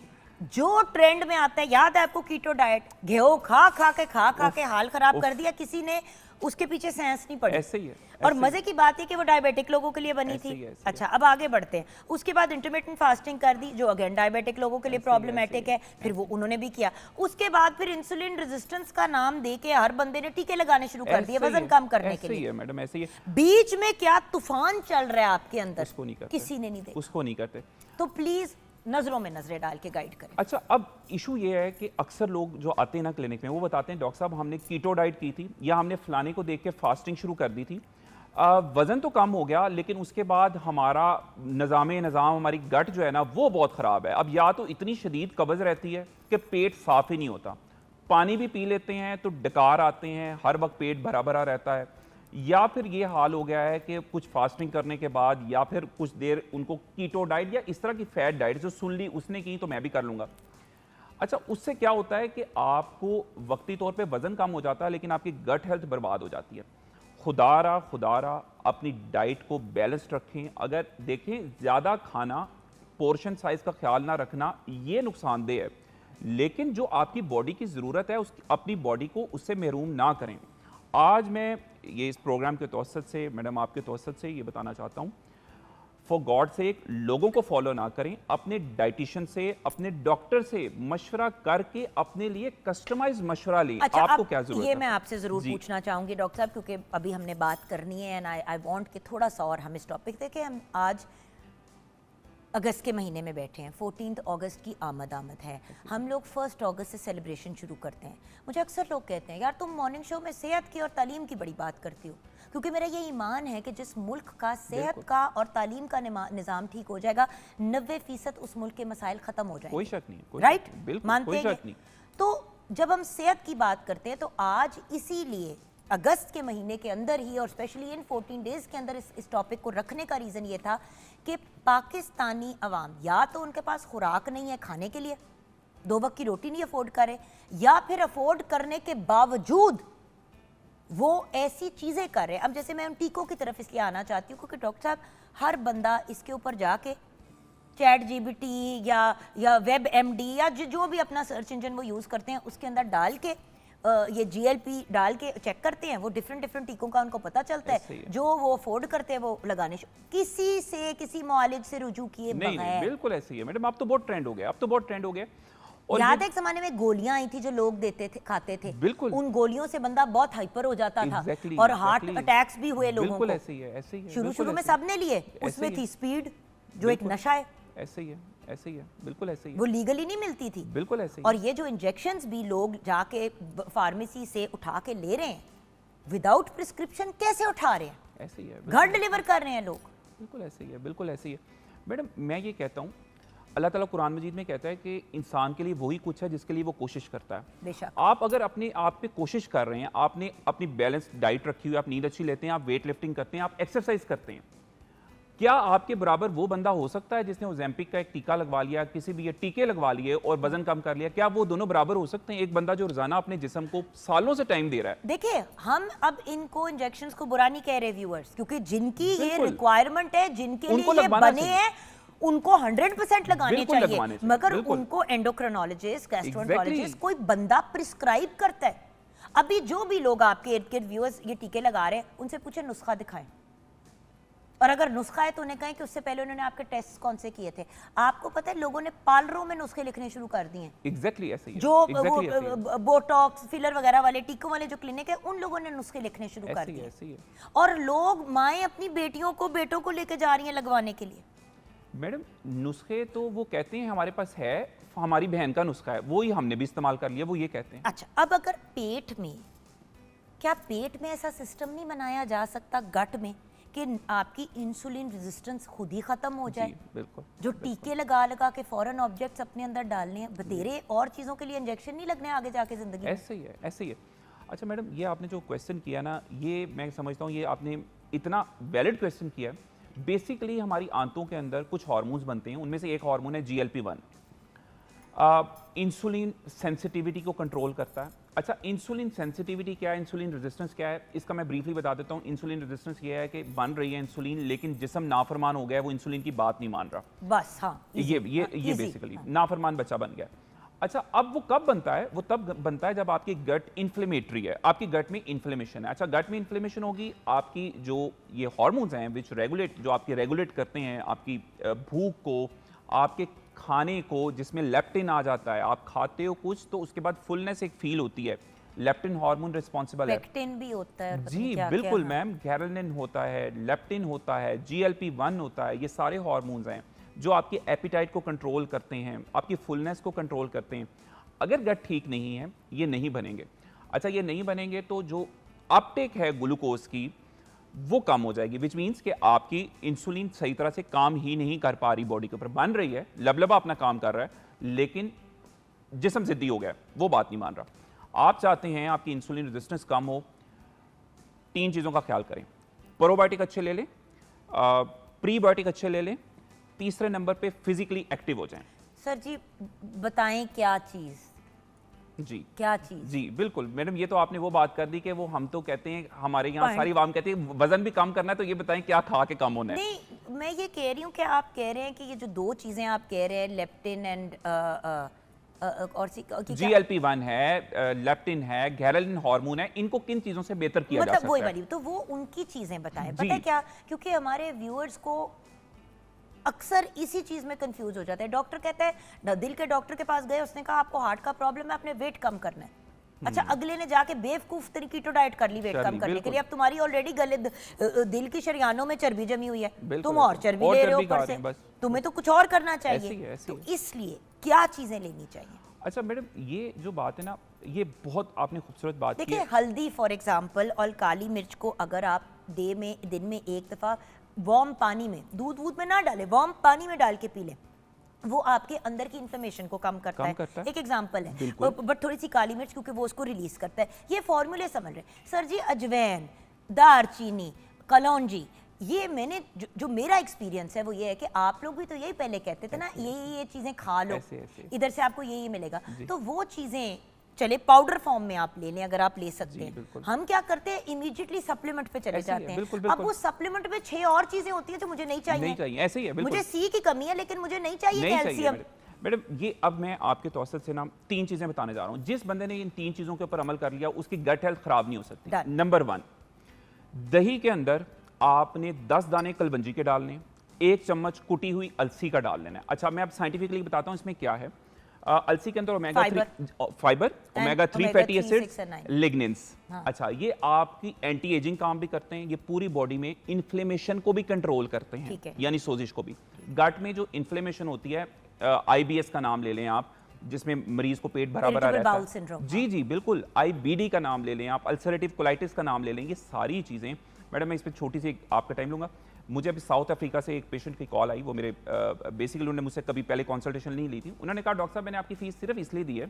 जो ट्रेंड में आता है, याद है आपको कीटो डाइट, गेहूं खा के हाल खराब कर दिया किसी ने, उसके पीछे साइंस नहीं पड़ी। ऐसे ही है। और मजे की बात है कि वो डायबिटिक लोगों के लिए बनी थी। अच्छा अब आगे बढ़ते हैं। उसके बाद इंटरमिटेंट फास्टिंग कर दी जो अगेन डायबिटिक लोगों के लिए प्रॉब्लमेटिक है, फिर वो उन्होंने भी किया। उसके बाद फिर इंसुलिन रेजिस्टेंस का नाम दे के हर बंदे ने टीके लगाने शुरू कर दिए वजन कम करने के लिए। मैडम ऐसे ही है। बीच में क्या तूफान चल रहा है आपके अंदर, उसको नहीं करते, किसी ने नहीं देखा। उसको नहीं करते। तो प्लीज नजरों में नजरें डाल के गाइड करें। अच्छा अब इशू ये है कि अक्सर लोग जो आते हैं ना क्लिनिक में वो बताते हैं डॉक्टर साहब हमने कीटो डाइट की थी या हमने फलाने को देख के फास्टिंग शुरू कर दी थी, वज़न तो कम हो गया लेकिन उसके बाद हमारा निज़ाम हमारी गट जो है ना वो बहुत ख़राब है। अब या तो इतनी शदीद कब्ज़ रहती है कि पेट साफ़ ही नहीं होता, पानी भी पी लेते हैं तो डकार आते हैं, हर वक्त पेट भरा भरा रहता है, या फिर ये हाल हो गया है कि कुछ फास्टिंग करने के बाद या फिर कुछ देर उनको कीटो डाइट या इस तरह की फैट डाइट जो सुन ली उसने की तो मैं भी कर लूँगा। अच्छा उससे क्या होता है कि आपको वक्ती तौर पे वज़न कम हो जाता है लेकिन आपकी गट हेल्थ बर्बाद हो जाती है। खुदारा अपनी डाइट को बैलेंस्ड रखें। अगर देखें ज़्यादा खाना, पोर्शन साइज़ का ख्याल ना रखना ये नुकसानदेह है, लेकिन जो आपकी बॉडी की ज़रूरत है उस अपनी बॉडी को उससे महरूम ना करें। आज मैं ये इस प्रोग्राम के तवसत से मैडम आपके तवसत से ये बताना चाहता हूँ, फॉर गॉड से लोगों को फॉलो ना करें, अपने डाइटिशियन से अपने डॉक्टर से मशवरा करके अपने लिए कस्टमाइज मशवरा लें। अच्छा, आपको क्या जरूरत है? ये मैं आपसे जरूर पूछना चाहूंगी डॉक्टर साहब क्योंकि अभी हमने बात करनी है एंड आई वांट कि थोड़ा सा और हम इस टॉपिक देखें। हम आज अगस्त के महीने में बैठे हैं, 14 अगस्त की आमद है। हम लोग 1 अगस्त से सेलिब्रेशन शुरू करते हैं। मुझे अक्सर लोग कहते हैं यार तुम मॉर्निंग शो में सेहत की और तालीम की बड़ी बात करती हो, क्योंकि मेरा ये ईमान है कि जिस मुल्क का सेहत का और तालीम का निज़ाम ठीक हो जाएगा 90% उस मुल्क के मसाइल ख़त्म हो जाएंगे। कोई शक नहीं, राइट, बिल्कुल मानते हैं। तो जब हम सेहत की बात करते हैं तो आज इसीलिए अगस्त के महीने के अंदर ही और स्पेशली इन 14 डेज के अंदर इस टॉपिक को रखने का रीज़न ये था कि पाकिस्तानी अवाम या तो उनके पास खुराक नहीं है खाने के लिए, 2 वक्त की रोटी नहीं अफोर्ड करे, या फिर अफोर्ड करने के बावजूद वो ऐसी चीज़ें कर रहे हैं। अब जैसे मैं उन टीकों की तरफ इसलिए आना चाहती हूँ क्योंकि डॉक्टर साहब हर बंदा इसके ऊपर जाके ChatGPT या WebMD या जो भी अपना सर्च इंजन वो यूज़ करते हैं उसके अंदर डाल के ये GLP डाल के चेक करते हैं, वो डिफरेंट टीकों का उनको पता चलता है, जो वो अफोर्ड करते हैं वो लगाने, किसी मुआलिज से रुजू किए नहीं, बिल्कुल ऐसे ही है मैडम। अब तो बहुत ट्रेंड हो गया, और याद है एक जमाने में गोलियां आई थी जो लोग देते थे, खाते थे, बिल्कुल उन गोलियों से बंदा बहुत हाइपर हो जाता था और हार्ट अटैक्स भी हुए लोगों को। ऐसे ही है। शुरू में सबने लिए, उसमें थी स्पीड जो एक नशा है। ऐसे ही है, बिल्कुल ऐसे ही है। वो लीगली नहीं मिलती थी, बिल्कुल ऐसे ही। और ये जो इंजेक्शंस भी लोग जाके फार्मेसी से उठा के ले रहे हैं विदाउट प्रिस्क्रिप्शन, कैसे उठा रहे हैं? ऐसे ही है, घर डिलीवर कर रहे हैं लोग। बिल्कुल ऐसे ही है मैडम। मैं ये कहता हूँ अल्लाह ताला कुरान मजीद में कहता है कि इंसान के लिए वही कुछ है जिसके लिए वो कोशिश करता है। बेशक आप अगर अपने आप पे कोशिश कर रहे हैं, आपने अपनी बैलेंस डाइट रखी हुई, आप नींद अच्छी लेते हैं, आप वेट लिफ्टिंग करते हैं, आप एक्सरसाइज करते हैं, क्या आपके बराबर वो बंदा हो सकता है जिसने ओजेम्पिक का एक टीका लगवा लिया, किसी भी ये टीके लगवा लिए और वजन कम कर लिया? क्या वो दोनों बराबर हो सकते हैं? एक बंदा जो रोजाना अपने जिस्म को सालों से टाइम दे रहा है। देखिए, हम अब इनको इंजेक्शंस को बुरा नहीं कह रहे व्यूअर्स, क्योंकि जिनकी ये बिल्कुल। रिक्वायरमेंट है, जिनके उनको लिए ये लगवाना बने चाहिए। हैं, उनको 100% लगाने बिल्कुल चाहिए, लगवाने चाहिए, मगर बिल्कुल। उनको एंडोक्रिनोलॉजिस्ट, गैस्ट्रोएंटरोलॉजिस्ट Exactly। कोई बंदा प्रिस्क्राइब करता है। अभी जो भी लोग आपके इर्द गिर्द व्यूअर्स ये टीके लगा रहे हैं, उनसे पूछे नुस्खा दिखाएं, और अगर नुस्खा है तो उन्हें कहें कि उससे पहले उन्होंने आपके टेस्ट कौन से किए थे। आपको पता है लोगों ने पार्लरों में नुस्खे लिखने शुरू कर दिए हैं। एग्जैक्टली ऐसे ही है, जो exactly ऐसे ही है। बोटॉक्स, फिलर वगैरह वाले, टीकों वाले जो क्लिनिक है, उन लोगों ने नुस्खे लिखने शुरू कर ऐसे ही है, दिए। ऐसे ही है। और लोग, माएँ अपनी बेटियों को, बेटों को लेके जा रही हैं लगवाने के लिए। मैडम, नुस्खे तो वो कहते हैं हमारे पास है, हमारी बहन का नुस्खा है, वो ही हमने भी इस्तेमाल कर लिया, वो ये कहते हैं। अच्छा, अब अगर पेट में, क्या पेट में ऐसा सिस्टम नहीं बनाया जा सकता, गट में, कि आपकी इंसुलिन रेजिस्टेंस खुद ही खत्म हो जाए? जी, बिल्कुल। जो टीके लगा लगा के फॉरेन ऑब्जेक्ट्स अपने अंदर डालने हैं, बतेरे और चीजों के लिए इंजेक्शन नहीं लगने आगे जाके जिंदगी में। ऐसे ही है, ऐसे ही है। अच्छा मैडम, ये आपने जो क्वेश्चन किया ना, ये मैं समझता हूँ ये आपने इतना वैलिड क्वेश्चन किया है। बेसिकली हमारी आंतों के अंदर कुछ हार्मोन्स बनते हैं, उनमें से एक हार्मोन है GLP-1, इंसुलिन सेंसिटिविटी को कंट्रोल करता है। अच्छा, इंसुलिन सेंसिटिविटी क्या है, इंसुलिन रेजिस्टेंस क्या है, इसका मैं ब्रीफली बता देता हूँ। इंसुलिन रेजिस्टेंस ये है कि बन रही है इंसुलिन, लेकिन जिस्म नाफरमान हो गया है, वो इंसुलिन की बात नहीं मान रहा। बस, हाँ, ये easy, बेसिकली हाँ। नाफरमान बच्चा बन गया। अच्छा, अब वो कब बनता है? वो तब बनता है जब आपकी गट इन्फ्लेमेटरी है, आपकी गट में इन्फ्लेमेशन है। अच्छा, गट में इन्फ्लेमेशन होगी, आपकी जो ये हार्मोन्स हैं विच रेगुलेट, जो आपकी रेगुलेट करते हैं आपकी भूख को, आपके खाने को, जिसमें लेप्टिन आ जाता है। आप खाते हो कुछ तो उसके बाद फुलनेस एक फील होती है, लेप्टिन हार्मोन रिस्पॉन्सिबल है। पेक्टिन भी होता है, पता जी नहीं क्या बिल्कुल क्या, मैम, गैरलिन होता है, लेप्टिन होता है, GLP-1 होता है, ये सारे हार्मोन्स हैं जो आपकी एपिटाइट को कंट्रोल करते हैं, आपकी फुलनेस को कंट्रोल करते हैं। अगर गट ठीक नहीं है, ये नहीं बनेंगे। अच्छा, ये नहीं बनेंगे तो जो अपटेक है ग्लूकोज की, वो कम हो जाएगी, विच मीन्स कि आपकी इंसुलिन सही तरह से काम ही नहीं कर पा रही, बॉडी के ऊपर बन रही है, लबलबा अपना काम कर रहा है, लेकिन जिस्म जिद्दी हो गया, वो बात नहीं मान रहा। आप चाहते हैं आपकी इंसुलिन रेजिस्टेंस कम हो, 3 चीज़ों का ख्याल करें। प्रोबायोटिक अच्छे ले लें, प्रीबायोटिक अच्छे ले लें, तीसरे नंबर पे फिजिकली एक्टिव हो जाएं। सर जी बताएं क्या चीज़, जी क्या चीज़? जी बिल्कुल मैडम, ये तो आपने वो बात कर दी कि वो हम तो कहते हैं, हमारे यहाँ सारी आवाम कहती है वजन भी कम करना है, तो ये बताएं क्या खा के कम होना है? नहीं, मैं ये कह रही हूँ कि आप कह रहे हैं कि ये जो 2 चीज़ें आप कह रहे हैं, लेप्टिन एंड और GLP-1 है, लेप्टिन है, गैरलिन हार्मोन है, इनको किन चीज़ों से बेहतर किया जा सकता वही है? वाली, तो वो उनकी चीज़ें बताएं। जी। पता है क्या, क्योंकि हमारे व्यूअर्स को अक्सर इसी चीज में कंफ्यूज हो जाता है। डॉक्टर कहता है, दिल के डॉक्टर के पास गए, उसने कहा आपको हार्ट का प्रॉब्लम है, आपने वेट कम करना है। अच्छा, अगले ने जाके बेवकूफ तरीके कीटो डाइट कर ली वेट कम करने के लिए। अब तुम्हारी ऑलरेडी गले दिल की शरियानों में चर्बी जमी हुई है, तुम और चर्बी ले रहे हो ऊपर से, तुम्हें तो कुछ और करना चाहिए। तो इसलिए क्या चीजें लेनी चाहिए? अच्छा मैडम, ये जो बात है ना, ये बहुत आपने खूबसूरत बात की देखिए, है। हल्दी फॉर एग्जाम्पल और काली मिर्च को अगर आप दिन में एक दफा वार्म पानी में, दूध में ना डालें, वार्म पानी में डाल के पी लें, वो आपके अंदर की इन्फ्लेमेशन को कम करता है। एक एग्जांपल है, बट थोड़ी सी काली मिर्च क्योंकि वो उसको रिलीज करता है। ये फॉर्मूले समझ रहे सर जी, अजवैन, दारचीनी, कलौंजी, ये मैंने जो मेरा एक्सपीरियंस है वो ये है कि आप लोग भी तो यही पहले कहते थे ना, ये चीजें खा लो, इधर से आपको ये मिलेगा। तो वो चीजें चले पाउडर फॉर्म में आप ले लें, अगर आप ले सकते हैं। हम क्या करते हैं, इमीडिएटली सप्लीमेंट पे चले जाते हैं। अब वो सप्लीमेंट में 6 और चीजें होती हैं जो मुझे नहीं चाहिए। ऐसे ही है, मुझे सी की कमी है लेकिन मुझे नहीं चाहिए कैल्शियम। मैडम, ये अब मैं आपके तौसत से ना 3 चीजें बताने जा रहा हूँ। जिस बंदे ने इन 3 चीजों के ऊपर अमल कर लिया, उसकी गट हेल्थ खराब नहीं हो सकती। नंबर 1, दही के अंदर आपने 10 दाने कलबंजी के डालने, 1 चम्मच कुटी हुई अलसी का डाल लेना है। अच्छा, मैं अब साइंटिफिकली बताता हूँ इसमें क्या है। अलसी के अंदर ओमेगा 3 फैटी एसिड, लिग्निन्स। अच्छा, ये आपकी एंटी एजिंग काम भी करते हैं, ये पूरी बॉडी में इन्फ्लेमेशन को भी कंट्रोल करते हैं, यानी सोजिश को भी। गट में जो इन्फ्लेमेशन होती है, IBS का नाम ले लें आप, जिसमें मरीज को पेट भरा भरा रहता है। जी बिल्कुल। IBD का नाम ले लें आप, अल्सरेटिव कोलाइटिस का नाम ले लें। ये सारी चीजें, मैडम मैं इस पर छोटी सी आपका टाइम लूंगा। मुझे अभी साउथ अफ्रीका से एक पेशेंट की कॉल आई, वो मेरे बेसिकली उन्होंने मुझसे कभी पहले कंसल्टेशन नहीं ली थी। उन्होंने कहा डॉक्टर साहब मैंने आपकी फीस सिर्फ इसलिए दी है,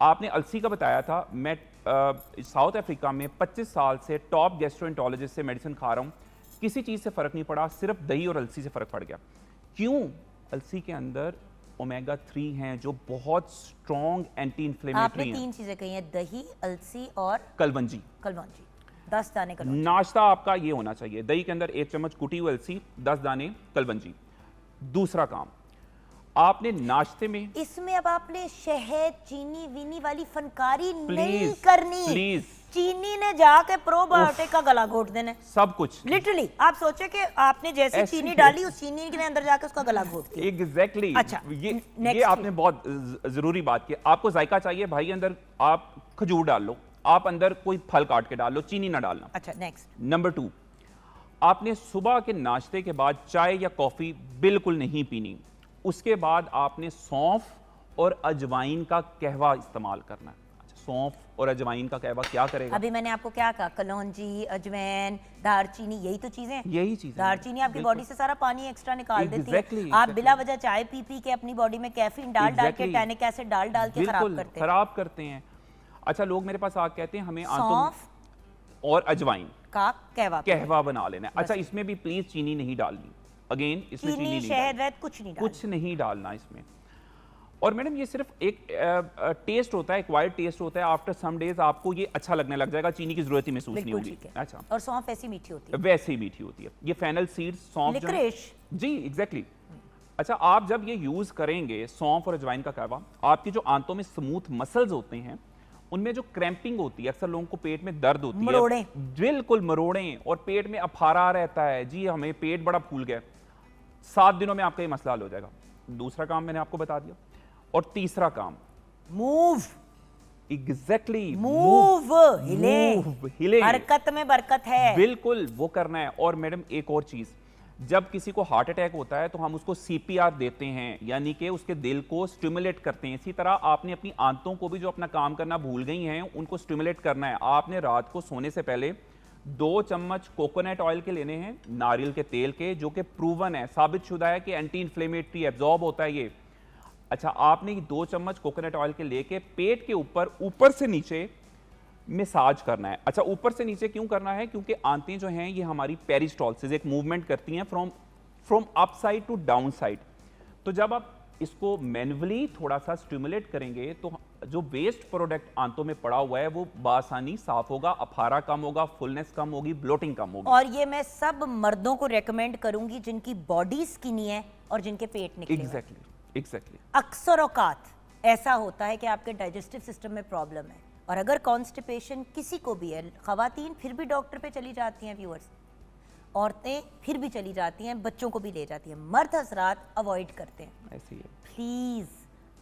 आपने अलसी का बताया था, मैं साउथ अफ्रीका में 25 साल से टॉप गैस्ट्रोएंटरोलॉजिस्ट से मेडिसिन खा रहा हूँ, किसी चीज़ से फ़र्क नहीं पड़ा, सिर्फ दही और अलसी से फ़र्क पड़ गया। क्यों? अलसी के अंदर ओमेगा 3 हैं जो बहुत स्ट्रॉन्ग एंटी इन्फ्लेमेटरी आपने हैं। 3 चीजें कही हैं, दही, अलसी और कलवंजी। कलौंजी। 10 दाने कलौंजी। नाश्ता आपका ये होना चाहिए, दही के अंदर 1 चम्मच कुटी हुई अलसी, 10 दाने कलवंजी। दूसरा काम, आपने नाश्ते में इसमें अब आपने शहद, चीनी वीनी वाली फनकारी नहीं प्लीज करनी। प्लीज चीनी ने जाके प्रोबायोटिक का गला घोट देना है। सब कुछ लिटरली आप सोचे कि आपने जैसे ऐसे चीनी ही। डाली, उस चीनी के अंदर जाके उसका गला घोट दिया। एग्जैक्टली। अच्छा, ये next आपने बहुत जरूरी बात की। आपको जायका चाहिए भाई, अंदर आप खजूर डाल लो, आप अंदर कोई फल काट के डाल लो, चीनी ना डालना। अच्छा, नेक्स्ट। नंबर 2, आपने सुबह के नाश्ते के बाद चाय या कॉफी बिल्कुल नहीं पीनी। उसके बाद आपने सौंफ और अजवाइन का कहवा इस्तेमाल करना है। अच्छा, सौंफ और अजवाइन का कहवा क्या करेगा? अभी मैंने आपको क्या कहा? कलौंजी, अजवाइन, दालचीनी, यही तो चीजें हैं। यही चीज़ है। दालचीनी आपकी बॉडी से सारा पानी एक्स्ट्रा निकाल देती है। Exactly, आप exactly. बिला वजह चाय पी पी के अपनी बॉडी में कैफीन डाल डाल के, Exactly. टैनिक एसिड डाल डाल के खराब बिल्कुल करते हैं। खराब करते हैं। अच्छा, लोग मेरे पास आके कहते हैं हमें आंतों सौंफ और अजवाइन का कहवा बना लेना है। अच्छा, इसमें भी प्लीज चीनी नहीं डालनी। अगेन, इसमें चीनी चीनी, नहीं शहद डालनी। वहद कुछ नहीं डालना। कुछ नहीं डालना इसमें। और मैडम ये सिर्फ एक टेस्ट होता है, एक्वायर्ड टेस्ट होता है। आफ्टर सम डेज आपको ये अच्छा लगने लग जाएगा, चीनी की जरूरत ही महसूस नहीं बिल्कुल होगी। ठीक है। अच्छा, और सौंफ ऐसी मीठी होती है। वैसे ही मीठी होती है। ये फेनल सीड्स, सौंफ जो है- लिक्रिश। जी एग्जैक्टली। अच्छा, आप जब ये यूज करेंगे सौंफ और अजवाइन का कहवा, आपकी जो आंतों में स्मूथ मसल्स होते हैं उनमें जो क्रैम्पिंग होती है, अक्सर लोगों को पेट में दर्द होती मरोड़े। है, बिल्कुल मरोड़े, और पेट में अफारा रहता है, जी हमें पेट बड़ा फूल गया, 7 दिनों में आपका ये मसला हल हो जाएगा। दूसरा काम मैंने आपको बता दिया। और तीसरा काम, मूव। एग्जैक्टली, मूव, हिले। हरकत में बरकत है। बिल्कुल वो करना है। और मैडम एक और चीज, जब किसी को हार्ट अटैक होता है तो हम उसको सीपीआर देते हैं, यानी कि उसके दिल को स्टिमुलेट करते हैं। इसी तरह आपने अपनी आंतों को भी जो अपना काम करना भूल गई हैं उनको स्टिमुलेट करना है। आपने रात को सोने से पहले 2 चम्मच कोकोनट ऑयल के लेने हैं, नारियल के तेल के, जो कि प्रूवन है, साबित शुदा है कि एंटी इन्फ्लेमेटरी, एब्जॉर्ब होता है ये। अच्छा, आपने 2 चम्मच कोकोनट ऑयल के लेके पेट के ऊपर से नीचे मसाज करना है। अच्छा, ऊपर से नीचे क्यों करना है? क्योंकि आंतें जो हैं ये हमारी पेरिस्टॉल्सिस एक मूवमेंट करती हैं from up side to down side. तो जब आप इसको मैन्युअली थोड़ा सा स्टिमुलेट करेंगे तो जो वेस्ट प्रोडक्ट आंतों में पड़ा हुआ है वो बासानी साफ होगा, अफारा कम होगा, फुलनेस कम होगी, ब्लोटिंग कम होगी। और ये मैं सब मर्दों को रेकमेंड करूंगी जिनकी बॉडी स्किनी है और जिनके पेट निकले हुए हैं। एग्जैक्टली। अक्सर औकात ऐसा होता है कि आपके डाइजेस्टिव सिस्टम में प्रॉब्लम है, और अगर कॉन्स्टिपेशन किसी को भी है, खवातीन फिर भी डॉक्टर पे चली जाती हैं, व्यूअर्स, औरतें फिर भी चली जाती हैं, बच्चों को भी ले जाती हैं, मर्द हजरात अवॉइड करते हैं। ऐसे ही है। प्लीज़,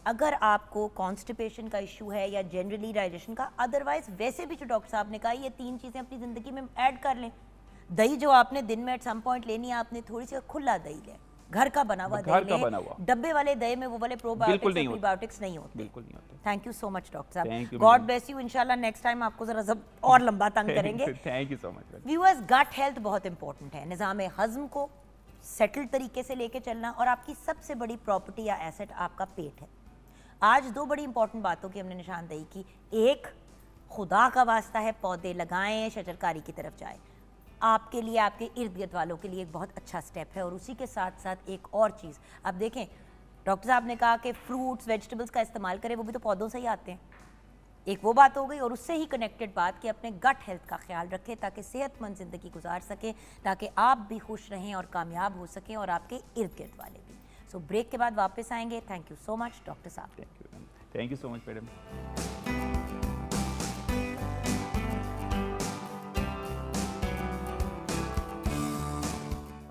अगर आपको कॉन्स्टिपेशन का इशू है या जनरली डाइजेशन का, अदरवाइज वैसे भी जो डॉक्टर साहब ने कहा, ये 3 चीज़ें अपनी ज़िंदगी में ऐड कर लें। दही जो आपने दिन में एट सम पॉइंट लेनी है, आपने थोड़ी सी खुला दही लें, घर का बना हुआ घर दही का लें। बना हुआ। डब्बे वाले दही में वो वाले प्रोबायोटिक्स और प्रीबायोटिक्स नहीं होते। बिल्कुल नहीं होते। Thank you so much doctor Thank साहब, you, god madam. Bless you. इंशाल्लाह नेक्स्ट टाइम आपको जरा सब और लंबा तंग करेंगे। थैंक यू सो मच। व्यूअर्स, गट हेल्थ बहुत इंपॉर्टेंट है। निज़ाम हज़म को सेटल तरीके से लेके चलना, और आपकी सबसे बड़ी प्रॉपर्टी या एसेट आपका पेट है। आज 2 बड़ी इंपॉर्टेंट बातों की हमने निशानदेही की। एक, खुदा का वास्ता है पौधे लगाएं, शजरकारी की तरफ जाएं। आपके लिए, आपके इर्द गिर्द वालों के लिए एक बहुत अच्छा स्टेप है। और उसी के साथ साथ एक और चीज़, अब देखें, डॉक्टर साहब ने कहा कि फ्रूट्स वेजिटेबल्स का इस्तेमाल करें, वो भी तो पौधों से ही आते हैं। एक वो बात हो गई, और उससे ही कनेक्टेड बात कि अपने गट हेल्थ का ख्याल रखें ताकि सेहतमंद ज़िंदगी गुजार सकें, ताकि आप भी खुश रहें और कामयाब हो सकें, और आपके इर्द गिर्द वाले भी। सो ब्रेक के बाद वापस आएंगे। Thank you so much doctor साहब। Thank you so much madam.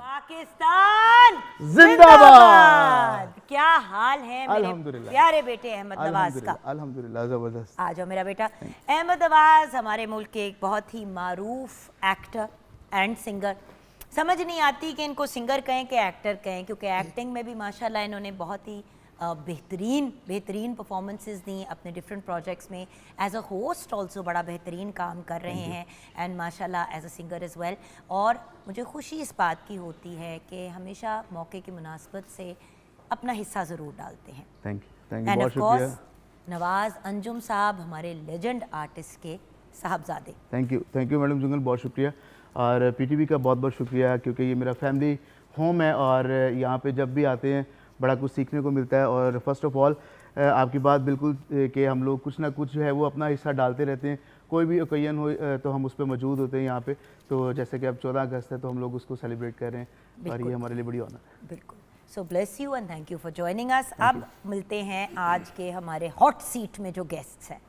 Pakistan जिंदाबाद। क्या हाल है मेरे अल्हम्दुलिल्लाह। प्यारे बेटे अहमद नवाज का? अल्हम्दुलिल्लाह, जबरदस्त। आ जाओ मेरा बेटा। अहमद नवाज हमारे मुल्क के एक बहुत ही मारूफ एक्टर एंड सिंगर। समझ नहीं आती कि इनको सिंगर कहें कि एक्टर कहें, क्योंकि एक्टिंग में भी माशाल्लाह इन्होंने बहुत ही बेहतरीन परफॉर्मेंसेस दी अपने डिफरेंट प्रोजेक्ट्स में। एज अ होस्ट ऑल्सो बड़ा बेहतरीन काम कर रहे हैं, एंड माशाल्लाह as a singer as well. और मुझे खुशी इस बात की होती है कि हमेशा मौके की मुनासबत से अपना हिस्सा ज़रूर डालते हैं। थैंक यू, एंड बहुत ऑफ शुक्रिया। कोर्स नवाज अंजुम साहब हमारे लेजेंड आर्टिस्ट के साहबजादे। थैंक यू मैडम जुंगल, बहुत शुक्रिया। और पीटीवी का बहुत बहुत शुक्रिया, क्योंकि ये मेरा फैमिली होम है और यहाँ पे जब भी आते हैं बड़ा कुछ सीखने को मिलता है। और फर्स्ट ऑफ ऑल आपकी बात बिल्कुल कि हम लोग कुछ ना कुछ जो है वो अपना हिस्सा डालते रहते हैं। कोई भी ओकेजन हो तो हम उस पर मौजूद होते हैं यहाँ पे। तो जैसे कि अब 14 अगस्त है तो हम लोग उसको सेलिब्रेट कर रहे हैं और ये हमारे लिए बड़ी ऑनर है। बिल्कुल। So bless you and thank you for joining us. अब मिलते हैं आज के हमारे हॉट सीट में जो गेस्ट्स हैं।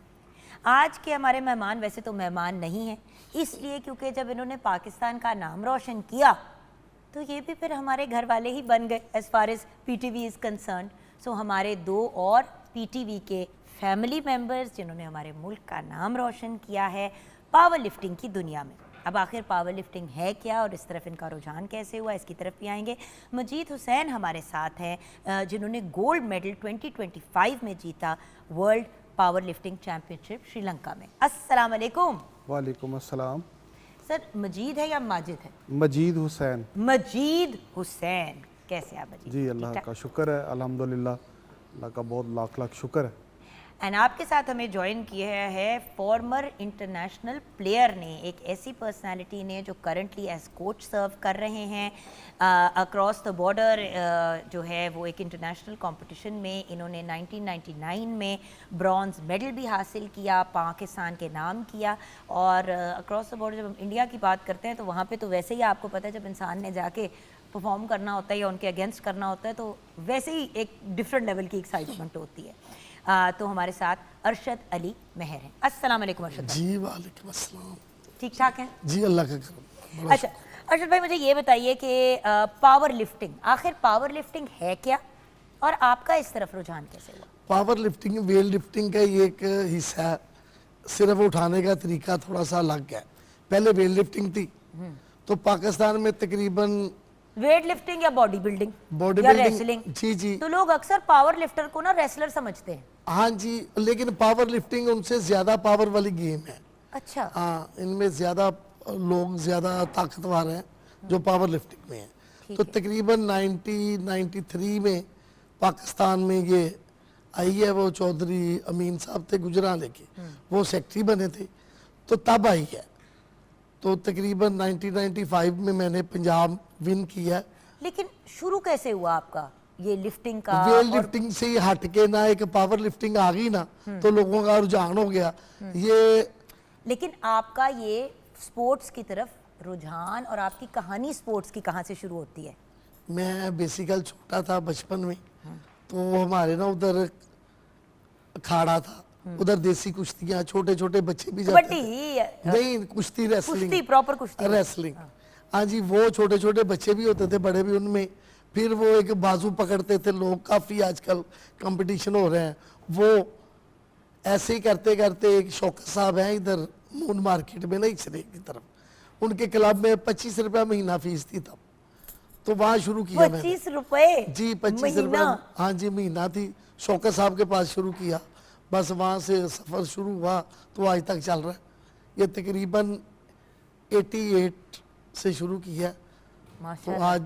आज के हमारे मेहमान वैसे तो मेहमान नहीं हैं, इसलिए क्योंकि जब इन्होंने पाकिस्तान का नाम रोशन किया तो ये भी फिर हमारे घर वाले ही बन गए as far as PTV is concern. So हमारे 2 और पीटीवी के फैमिली मेंबर्स जिन्होंने हमारे मुल्क का नाम रोशन किया है पावर लिफ्टिंग की दुनिया में। अब आखिर पावर लिफ्टिंग है क्या और इस तरफ इनका रुझान कैसे हुआ, इसकी तरफ भी आएंगे। मजीद हुसैन हमारे साथ हैं जिन्होंने गोल्ड मेडल 2025 में जीता world power lifting championship Sri Lanka में। अस्सलाम वालेकुम। वालेकुम अस्सलाम। सर मजीद है या माजिद है? मजीद हुसैन। मजीद हुसैन, कैसे आप मजीद? जी अल्लाह का शुक्र है, अल्हम्दुलिल्लाह, अल्लाह का बहुत लाख लाख शुक्र है। एंड आपके साथ हमें ज्वाइन किया है फॉर्मर इंटरनेशनल प्लेयर ने, एक ऐसी पर्सनालिटी ने जो करंटली एज कोच सर्व कर रहे हैं अक्रॉस द बॉर्डर। जो है वो एक इंटरनेशनल कंपटीशन में इन्होंने 1999 में ब्रॉन्ज मेडल भी हासिल किया, पाकिस्तान के नाम किया। और अक्रॉस द बॉर्डर जब हम इंडिया की बात करते हैं तो वहाँ पे तो वैसे ही आपको पता है जब इंसान ने जाके परफॉर्म करना होता है या उनके अगेंस्ट करना होता है तो वैसे ही एक डिफरेंट लेवल की एक्साइटमेंट होती है। तो हमारे साथ अरशद अली मेहर हैं। अस्सलाम वालेकुम अरशद भाई। जी वालेकुम अस्सलाम। ठीक ठाक हैं? जी अल्लाह का करम। अच्छा अरशद भाई, मुझे ये बताइए कि पावर लिफ्टिंग, आखिर पावर लिफ्टिंग है क्या और आपका इस तरफ रुझान कैसे हुआ? पावर लिफ्टिंग वेट लिफ्टिंग का ये एक हिस्सा है, सिर्फ उठाने का तरीका थोड़ा सा अलग है। पहले वेट लिफ्टिंग थी तो पाकिस्तान में तकरीबन वेट लिफ्टिंग या बॉडी बिल्डिंग बॉडी या बिल्डिंग, रेसलिंग? जी जी, तो लोग अक्सर पावर लिफ्टर को ना रेसलर समझते हैं। हाँ जी, लेकिन पावर लिफ्टिंग उनसे ज्यादा पावर वाली गेम है। अच्छा। हाँ, इनमें ज्यादा लोग ज्यादा ताकतवर हैं जो पावर लिफ्टिंग में है। तो तकरीबन 1993 में पाकिस्तान में ये आई है, वो चौधरी अमीन साहब थे गुजरात के, वो सेक्रेटरी बने थे तो तब आई है। तो तकरीबन 1995 में मैंने पंजाब विन किया। लेकिन शुरू कैसे हुआ आपका ये लिफ्टिंग का? वेट लिफ्टिंग से ही हट के ना एक पावर लिफ्टिंग आ गई ना तो लोगों का रुझान हो गया ये। लेकिन आपका ये स्पोर्ट्स की तरफ रुझान और आपकी कहानी स्पोर्ट्स की कहाँ से शुरू होती है? मैं बेसिकल छोटा था बचपन में, तो हमारे ना उधर अखाड़ा था, उधर देसी कुश्तियाँ, छोटे छोटे बच्चे भी जाते थे। नहीं, कुश्ती रेसलिंग, कुश्ती प्रॉपर कुश्ती रेसलिंग, हाँ जी, वो छोटे छोटे बच्चे भी होते थे, बड़े भी उनमें। फिर वो एक बाजू पकड़ते थे लोग, काफ़ी आजकल कंपटीशन हो रहे हैं। वो ऐसे ही करते करते एक शौकत साहब हैं इधर मून मार्केट में ना इचरे की तरफ, उनके क्लब में 25 रुपया महीना फीस थी तब, तो वहाँ शुरू किया मैंने। 25 रुपए जी, 25 रुपया, हाँ जी, महीना थी। शौकत साहब के पास शुरू किया, बस वहाँ से सफ़र शुरू हुआ तो आज तक चल रहा है। ये तकरीबन 88 से शुरू किया, तो आज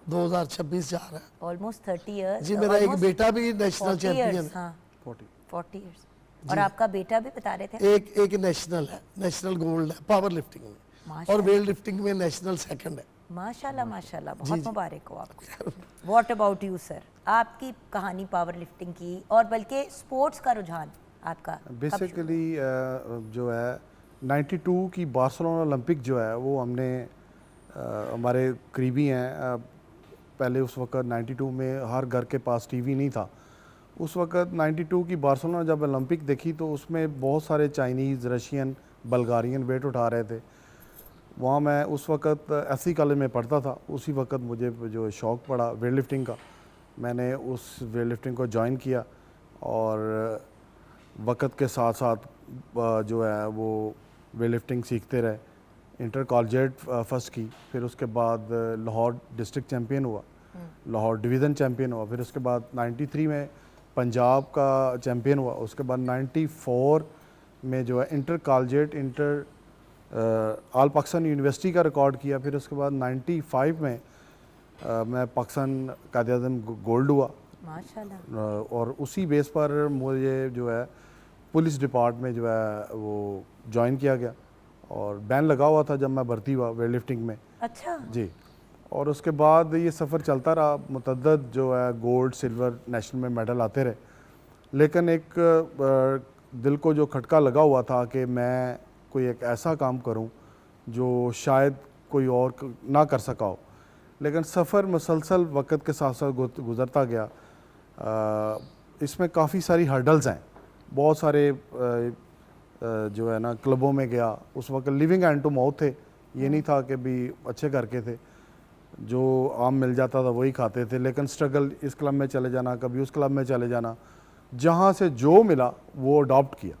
2026 जा रहा है। Almost 30 years. जी, मेरा एक बेटा भी नेशनल चैंपियन है। 40 इयर्स। और आपका बेटा भी बता रहे थे? एक नेशनल है, नेशनल गोल्ड है पावर लिफ्टिंग में, और वेट लिफ्टिंग में नेशनल सेकंड है। माशाल्लाह माशाल्लाह, बहुत मुबारक हो आपको। व्हाट अबाउट यू सर, आपकी कहानी पावर लिफ्टिंग की और बल्कि स्पोर्ट्स का रुझान आपका? बेसिकली जो है 92 की बार्सिलोना ओलंपिक जो है वो हमने हमारे करीबी हैं। पहले उस वक्त 92 में हर घर के पास टीवी नहीं था। उस वक्त 92 की बार्सिलोना जब ओलंपिक देखी तो उसमें बहुत सारे चाइनीज़, रशियन, बल्गारियन वेट उठा रहे थे। वहाँ मैं उस वक्त एससी कॉलेज में पढ़ता था। उसी वक्त मुझे जो शौक़ पड़ा वेट लिफ्टिंग का, मैंने उस वेट लिफ्टिंग को ज्वाइन किया और वक्त के साथ साथ जो है वो वेट लिफ्टिंग सीखते रहे। इंटर कॉलेजिएट फर्स्ट की, फिर उसके बाद लाहौर डिस्ट्रिक्ट चैम्पियन हुआ, लाहौर डिवीज़न चैम्पियन हुआ, फिर उसके बाद 93 में पंजाब का चैम्पियन हुआ। उसके बाद 94 में जो है inter collegiate all Pakistan university का रिकॉर्ड किया। फिर उसके बाद 95 में मैं पाकिस्तान कायद-ए-आज़म गोल्ड हुआ माशाल्लाह। और उसी बेस पर मुझे जो है पुलिस डिपार्ट में जो है वो ज्वाइन किया गया और बैन लगा हुआ था जब मैं भर्ती हुआ वेट लिफ्टिंग में अच्छा। जी। और उसके बाद ये सफ़र चलता रहा, मुतअद्दिद जो है गोल्ड सिल्वर नेशनल में मेडल आते रहे, लेकिन एक दिल को जो खटका लगा हुआ था कि मैं कोई एक ऐसा काम करूं जो शायद कोई और ना कर सका हो। लेकिन सफ़र मुसलसल वक्त के साथ साथ गुज़रता गया। इसमें काफ़ी सारी हर्डल्स हैं, बहुत सारे जो है ना क्लबों में गया। उस वक्त लिविंग हैंड टू माउथ थे, ये नहीं था कि भी अच्छे घर के थे, जो आम मिल जाता था वही खाते थे, लेकिन स्ट्रगल इस क्लब में चले जाना, कभी उस क्लब में चले जाना, जहाँ से जो मिला वो अडॉप्ट किया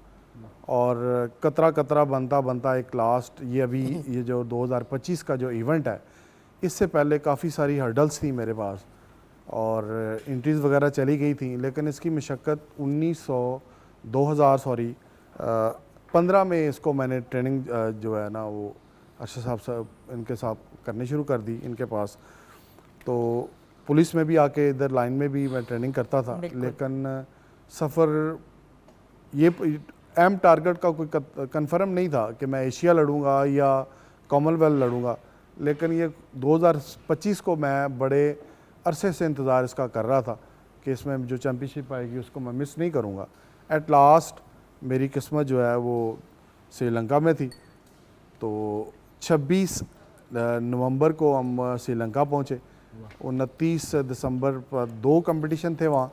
और कतरा कतरा बनता बनता एक लास्ट ये अभी ये जो 2025 का जो इवेंट है, इससे पहले काफ़ी सारी हर्डल्स थी मेरे पास और एंट्रीज़ वगैरह चली गई थी, लेकिन इसकी मशक्क़त 2015 में इसको मैंने ट्रेनिंग जो है ना वो अरशद साहब इनके साथ करनी शुरू कर दी इनके पास। तो पुलिस में भी आके इधर लाइन में भी मैं ट्रेनिंग करता था, लेकिन सफ़र ये एम टारगेट का कोई कंफर्म नहीं था कि मैं एशिया लड़ूंगा या कॉमनवेल्थ लड़ूंगा, लेकिन ये 2025 को मैं बड़े अरसे से इंतज़ार इसका कर रहा था कि इसमें जो चैम्पियनशिप आएगी उसको मैं मिस नहीं करूंगा। एट लास्ट मेरी किस्मत जो है वो श्रीलंका में थी। तो 26 नवंबर को हम श्रीलंका पहुँचे। 29 दिसंबर पर 2 कंपटीशन थे वहाँ।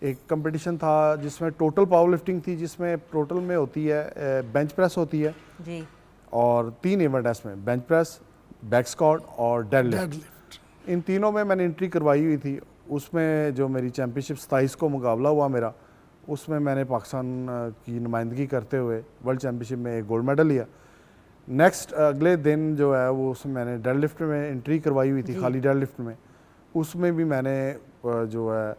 एक कंपटीशन था जिसमें टोटल पावर लिफ्टिंग थी, जिसमें टोटल में होती है बेंच प्रेस होती है जी, और 3 इवेंट है इसमें, बेंच प्रेस, बैक स्क्वाट और डेडलिफ्ट। इन तीनों में मैंने एंट्री करवाई हुई थी। उसमें जो मेरी चैम्पियनशिप 27 को मुकाबला हुआ मेरा, उसमें मैंने पाकिस्तान की नुमाइंदगी करते हुए वर्ल्ड चैम्पियनशिप में एक गोल्ड मेडल लिया। नेक्स्ट अगले दिन जो है वो उसमें मैंने डेडलिफ्ट में एंट्री करवाई हुई थी, खाली डेडलिफ्ट में। उसमें भी मैंने जो है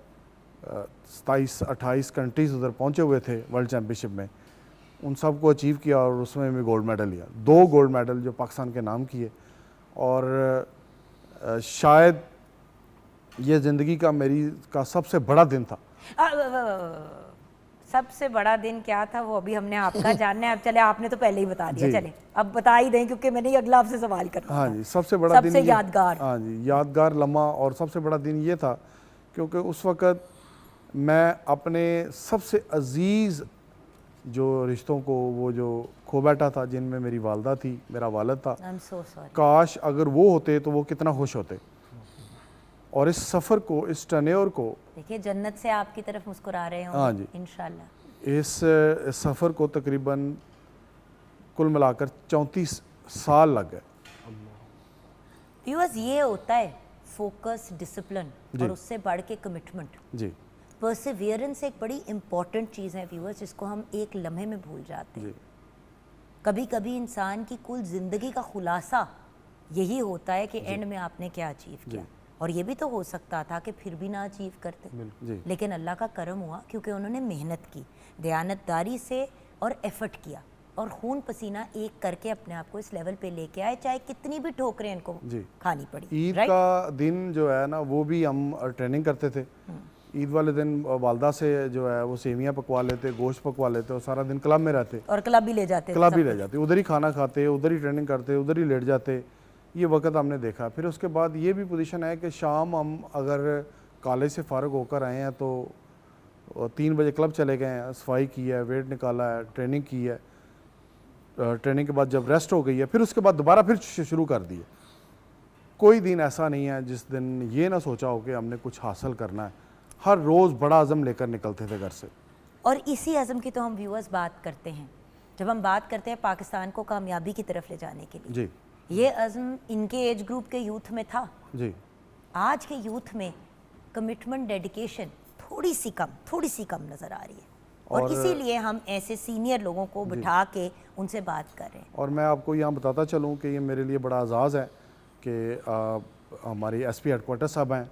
27-28 कंट्रीज़ उधर पहुंचे हुए थे वर्ल्ड चैम्पियनशिप में, उन सब को अचीव किया और उसमें भी गोल्ड मेडल लिया। 2 गोल्ड मेडल जो पाकिस्तान के नाम किए। और शायद ये ज़िंदगी का मेरी का सबसे बड़ा दिन था। सबसे बड़ा दिन क्या था वो अभी हमने आपका जानना है। अब चले, आपने तो पहले ही बता दिया, चले अब बता ही दें क्योंकि मैंने ये अगला आपसे सवाल करना हाँ था। जी, सबसे बड़ा दिन सबसे यादगार। हाँ जी, यादगार लम्हा और सबसे बड़ा दिन ये था क्योंकि उस वक़्त मैं अपने सबसे अजीज़ जो रिश्तों को वो जो खो बैठा था, जिनमें मेरी वालदा थी, मेरा वालिद था। I'm so sorry। काश अगर वो होते तो वो कितना खुश होते। और इस सफ़र को, इस टर्न्योर को, देखिए जन्नत से आपकी तरफ मुस्कुरा रहे हाँ होंगे जी, इंशाल्लाह। इस सफ़र को तकरीबन कुल मिलाकर 34 साल लग गए। व्यूअर्स, ये होता है फोकस, डिसिप्लिन और उससे बढ़ के कमिटमेंट जी, परसिवियरेंस एक बड़ी इंपॉर्टेंट चीज़ है व्यूअर्स, जिसको हम एक लम्हे में भूल जाते हैं। कभी कभी इंसान की कुल ज़िंदगी का खुलासा यही होता है कि एंड में आपने क्या अचीव किया। और ये भी तो हो सकता था कि फिर भी ना अचीव करते, लेकिन अल्लाह का करम हुआ क्योंकि उन्होंने मेहनत की, दयानतदारी से और एफर्ट किया और खून पसीना एक करके अपने आप को इस लेवल पे लेके आए, चाहे कितनी भी ठोकरें इनको खानी पड़ी। ईद का दिन जो है ना वो भी हम ट्रेनिंग करते थे। ईद वाले दिन वालदा से जो है वो सेवियां पकवा लेते, गोश्त पकवा लेते और सारा दिन क्लब में रहते और क्लब भी ले जाते, क्लब भी ले जाते, उधर ही खाना खाते, उधर ही ट्रेनिंग करते, उधर ही लेट जाते। ये वक्त हमने देखा। फिर उसके बाद ये भी पोजीशन है कि शाम हम अगर कॉलेज से फ़ारग होकर आए हैं तो 3 बजे क्लब चले गए हैं, सफाई की है, वेट निकाला है, ट्रेनिंग की है। ट्रेनिंग के बाद जब रेस्ट हो गई है फिर उसके बाद दोबारा फिर शुरू कर दिए। कोई दिन ऐसा नहीं है जिस दिन ये ना सोचा हो कि हमने कुछ हासिल करना है। हर रोज़ बड़ा अज़म लेकर निकलते थे घर से। और इसी अज़म की तो हम व्यूअर्स बात करते हैं जब हम बात करते हैं पाकिस्तान को कामयाबी की तरफ ले जाने के लिए। जी, ये अज़म इनके एज ग्रुप के यूथ में था। जी, आज के यूथ में कमिटमेंट, डेडिकेशन थोड़ी सी कम नज़र आ रही है और इसीलिए हम ऐसे सीनियर लोगों को बिठा के उनसे बात कर रहे हैं। और मैं आपको यहाँ बताता चलूँ कि ये मेरे लिए बड़ा एजाज़ है कि हमारी SP हेडक्वार्टर साहब हैं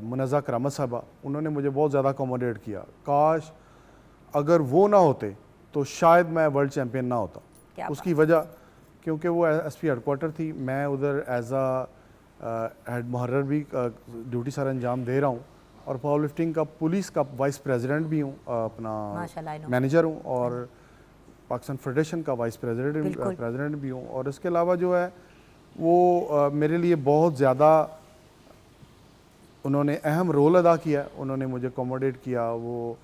मुनज़्ज़ा करामत साहबा, उन्होंने मुझे बहुत ज़्यादा अकोमोडेट किया। काश अगर वो ना होते तो शायद मैं वर्ल्ड चैम्पियन ना होता। उसकी वजह क्योंकि वो SP हेडक्वार्टर थी, मैं उधर एज हेड मुहर्रर भी ड्यूटी सारा अंजाम दे रहा हूँ और पावर लिफ्टिंग का पुलिस का वाइस प्रेसिडेंट भी हूँ, अपना मैनेजर हूँ। और पाकिस्तान फेडरेशन का वाइस बिल्कुल। प्रेसिडेंट भी हूँ। और इसके अलावा जो है वो मेरे लिए बहुत ज़्यादा उन्होंने अहम रोल अदा किया। उन्होंने मुझे अकोमोडेट किया, वो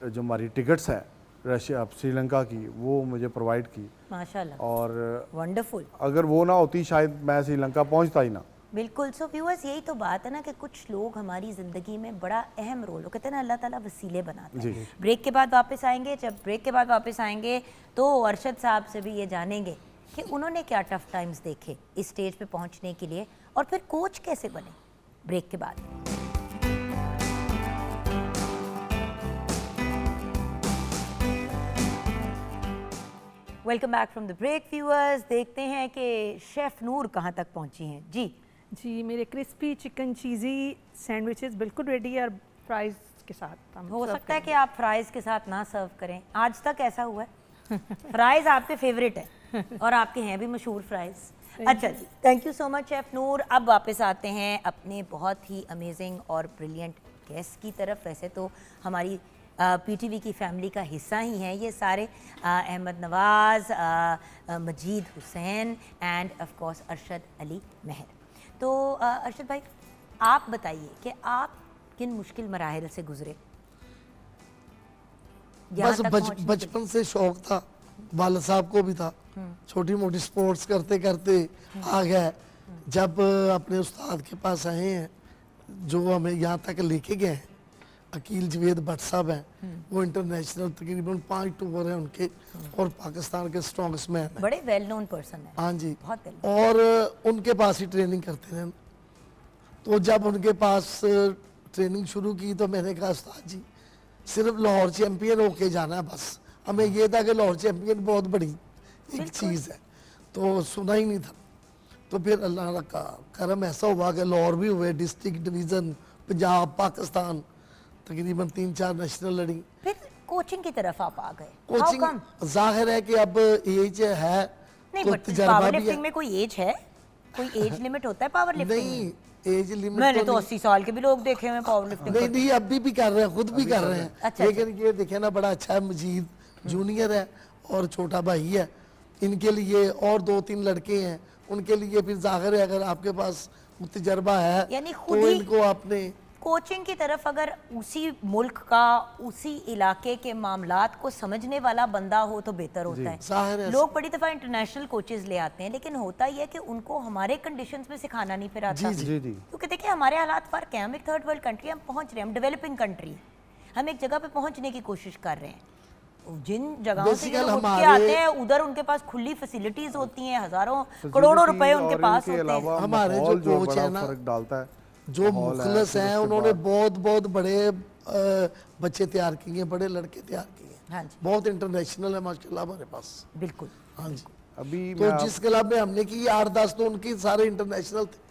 जो हमारी टिकट्स हैं रशिया श्रीलंका की वो मुझे प्रोवाइड की। माशाल्लाह, और वंडरफुल। अगर वो ना होती शायद मैं श्रीलंका पहुंचता ही ना। बिल्कुल। सो व्यूअर्स, यही तो बात है ना कि कुछ लोग हमारी ज़िंदगी में बड़ा अहम रोल, वो कहते हैं ना अल्लाह ताला वसीले बनाते हैं। जी। ब्रेक के बाद वापस आएंगे, जब ब्रेक के बाद वापस आएंगे तो अरशद साहब से भी ये जानेंगे कि उन्होंने क्या टफ टाइम्स देखे इस स्टेज पे पहुंचने के लिए और फिर कोच कैसे बने। ब्रेक के बाद welcome back from the break viewers. देखते हैं कि शेफ़ नूर कहाँ तक पहुंची हैं। जी, मेरे क्रिस्पी चिकन चीज़ी सैंडविचेस बिल्कुल रेडी है और फ्राइज़ के साथ हम हो सर्व सकता है करेंगे। कि आप फ्राइज़ के साथ ना सर्व करें, आज तक ऐसा हुआ है। फ्राइज़ आपके फेवरेट है और आपके हैं भी मशहूर फ्राइज़। अच्छा जी, thank you so much chef Noor. अब वापस आते हैं अपने बहुत ही अमेजिंग और ब्रिलियंट गेस्ट की तरफ। वैसे तो हमारी पीटीवी की फैमिली का हिस्सा ही हैं ये सारे, Ahmed Nawaz, Majeed Hussain and of course Arshad Ali Mahar. तो अरशद भाई, आप बताइए कि आप किन मुश्किल मराहिल से गुजरे? बस बचपन से शौक था, वालिद साहब को भी था, छोटी मोटी स्पोर्ट्स करते करते आ गए। जब अपने उस्ताद के पास आए हैं जो हमें यहाँ तक लेके गए हैं, अकील जवेद भट्ट साहब हैं, वो इंटरनेशनल तकरीबन 5 टूर हैं उनके और पाकिस्तान के स्ट्रॉन्गेस्ट मैन हैं। बड़े वेल नोन पर्सन हैं। हाँ जी, बहुत well और उनके पास ही ट्रेनिंग करते रहे। तो जब उनके पास ट्रेनिंग शुरू की तो मैंने कहा उस्ताद जी सिर्फ लाहौर चैंपियन होके जाना है बस। हमें ये था कि लाहौर चैंपियन बहुत बड़ी एक चीज़ है, तो सुना ही नहीं था। तो फिर अल्लाह का करम ऐसा हुआ कि लाहौर भी हुए, डिस्ट्रिक्ट डिवीज़न, पंजाब, पाकिस्तान, तकरीबन 3-4 नेशनल लड़ी। फिर कोचिंग की तरफ आप आ गए। कोचिंग जाहिर है कि अब एज है नहीं, तो बट तजर्बा पावर भी है। लिफ्टिंग में कोई एज है? कोई एज लिमिट होता है पावर लिफ्टिंग में? नहीं, एज लिमिट मैंने तो 80 साल के भी लोग देखे हुए पावर लिफ्टिंग नहीं नहीं, अभी भी कर रहे हैं, खुद भी कर रहे हैं। अच्छा, लेकिन ये देखे ना, बड़ा अच्छा है, मजीद जूनियर है और छोटा भाई है। इनके लिए और 2-3 लड़के हैं, उनके लिए फिर जाहिर है अगर आपके पास तजर्बा है यानी खुद तो ही इनको आपने कोचिंग की तरफ अगर उसी मुल्क का, उसी इलाके के मामलात को समझने वाला बंदा हो तो बेहतर होता जाहिर है। है। लोग बड़ी दफ़ा इंटरनेशनल कोचेज ले आते हैं, लेकिन होता ही है कि उनको हमारे कंडीशंस में सिखाना नहीं फिर आता। जी जी। क्योंकि देखिए हमारे हालात फ़र्क हैं, हम एक थर्ड वर्ल्ड कंट्री, हम पहुंच रहे हैं, हम डेवलपिंग कंट्री हैं, हम एक जगह पे पहुंचने की कोशिश कर रहे हैं। जिन जगहों से ये Basically लोग उठ के हमारे- आते हैं उधर उनके पास खुली फैसिलिटीज होती हैं, हज़ारों करोड़ों रुपए उनके पास होते हैं। हमारे जो कोच है ना, फर्क डालता है, जो माहौल है, मुखलस फिर हैं, उसके उन्होंने बाद- बहुत बहुत बड़े बच्चे तैयार किए हैं, बड़े लड़के तैयार किए हैं। हाँ जी, बहुत इंटरनेशनल है माशाल्लाह हमारे पास। बिल्कुल। हाँ जी। अभी तो मैं जिस क्लब में हमने की 8-10 तो उनके सारे इंटरनेशनल थे।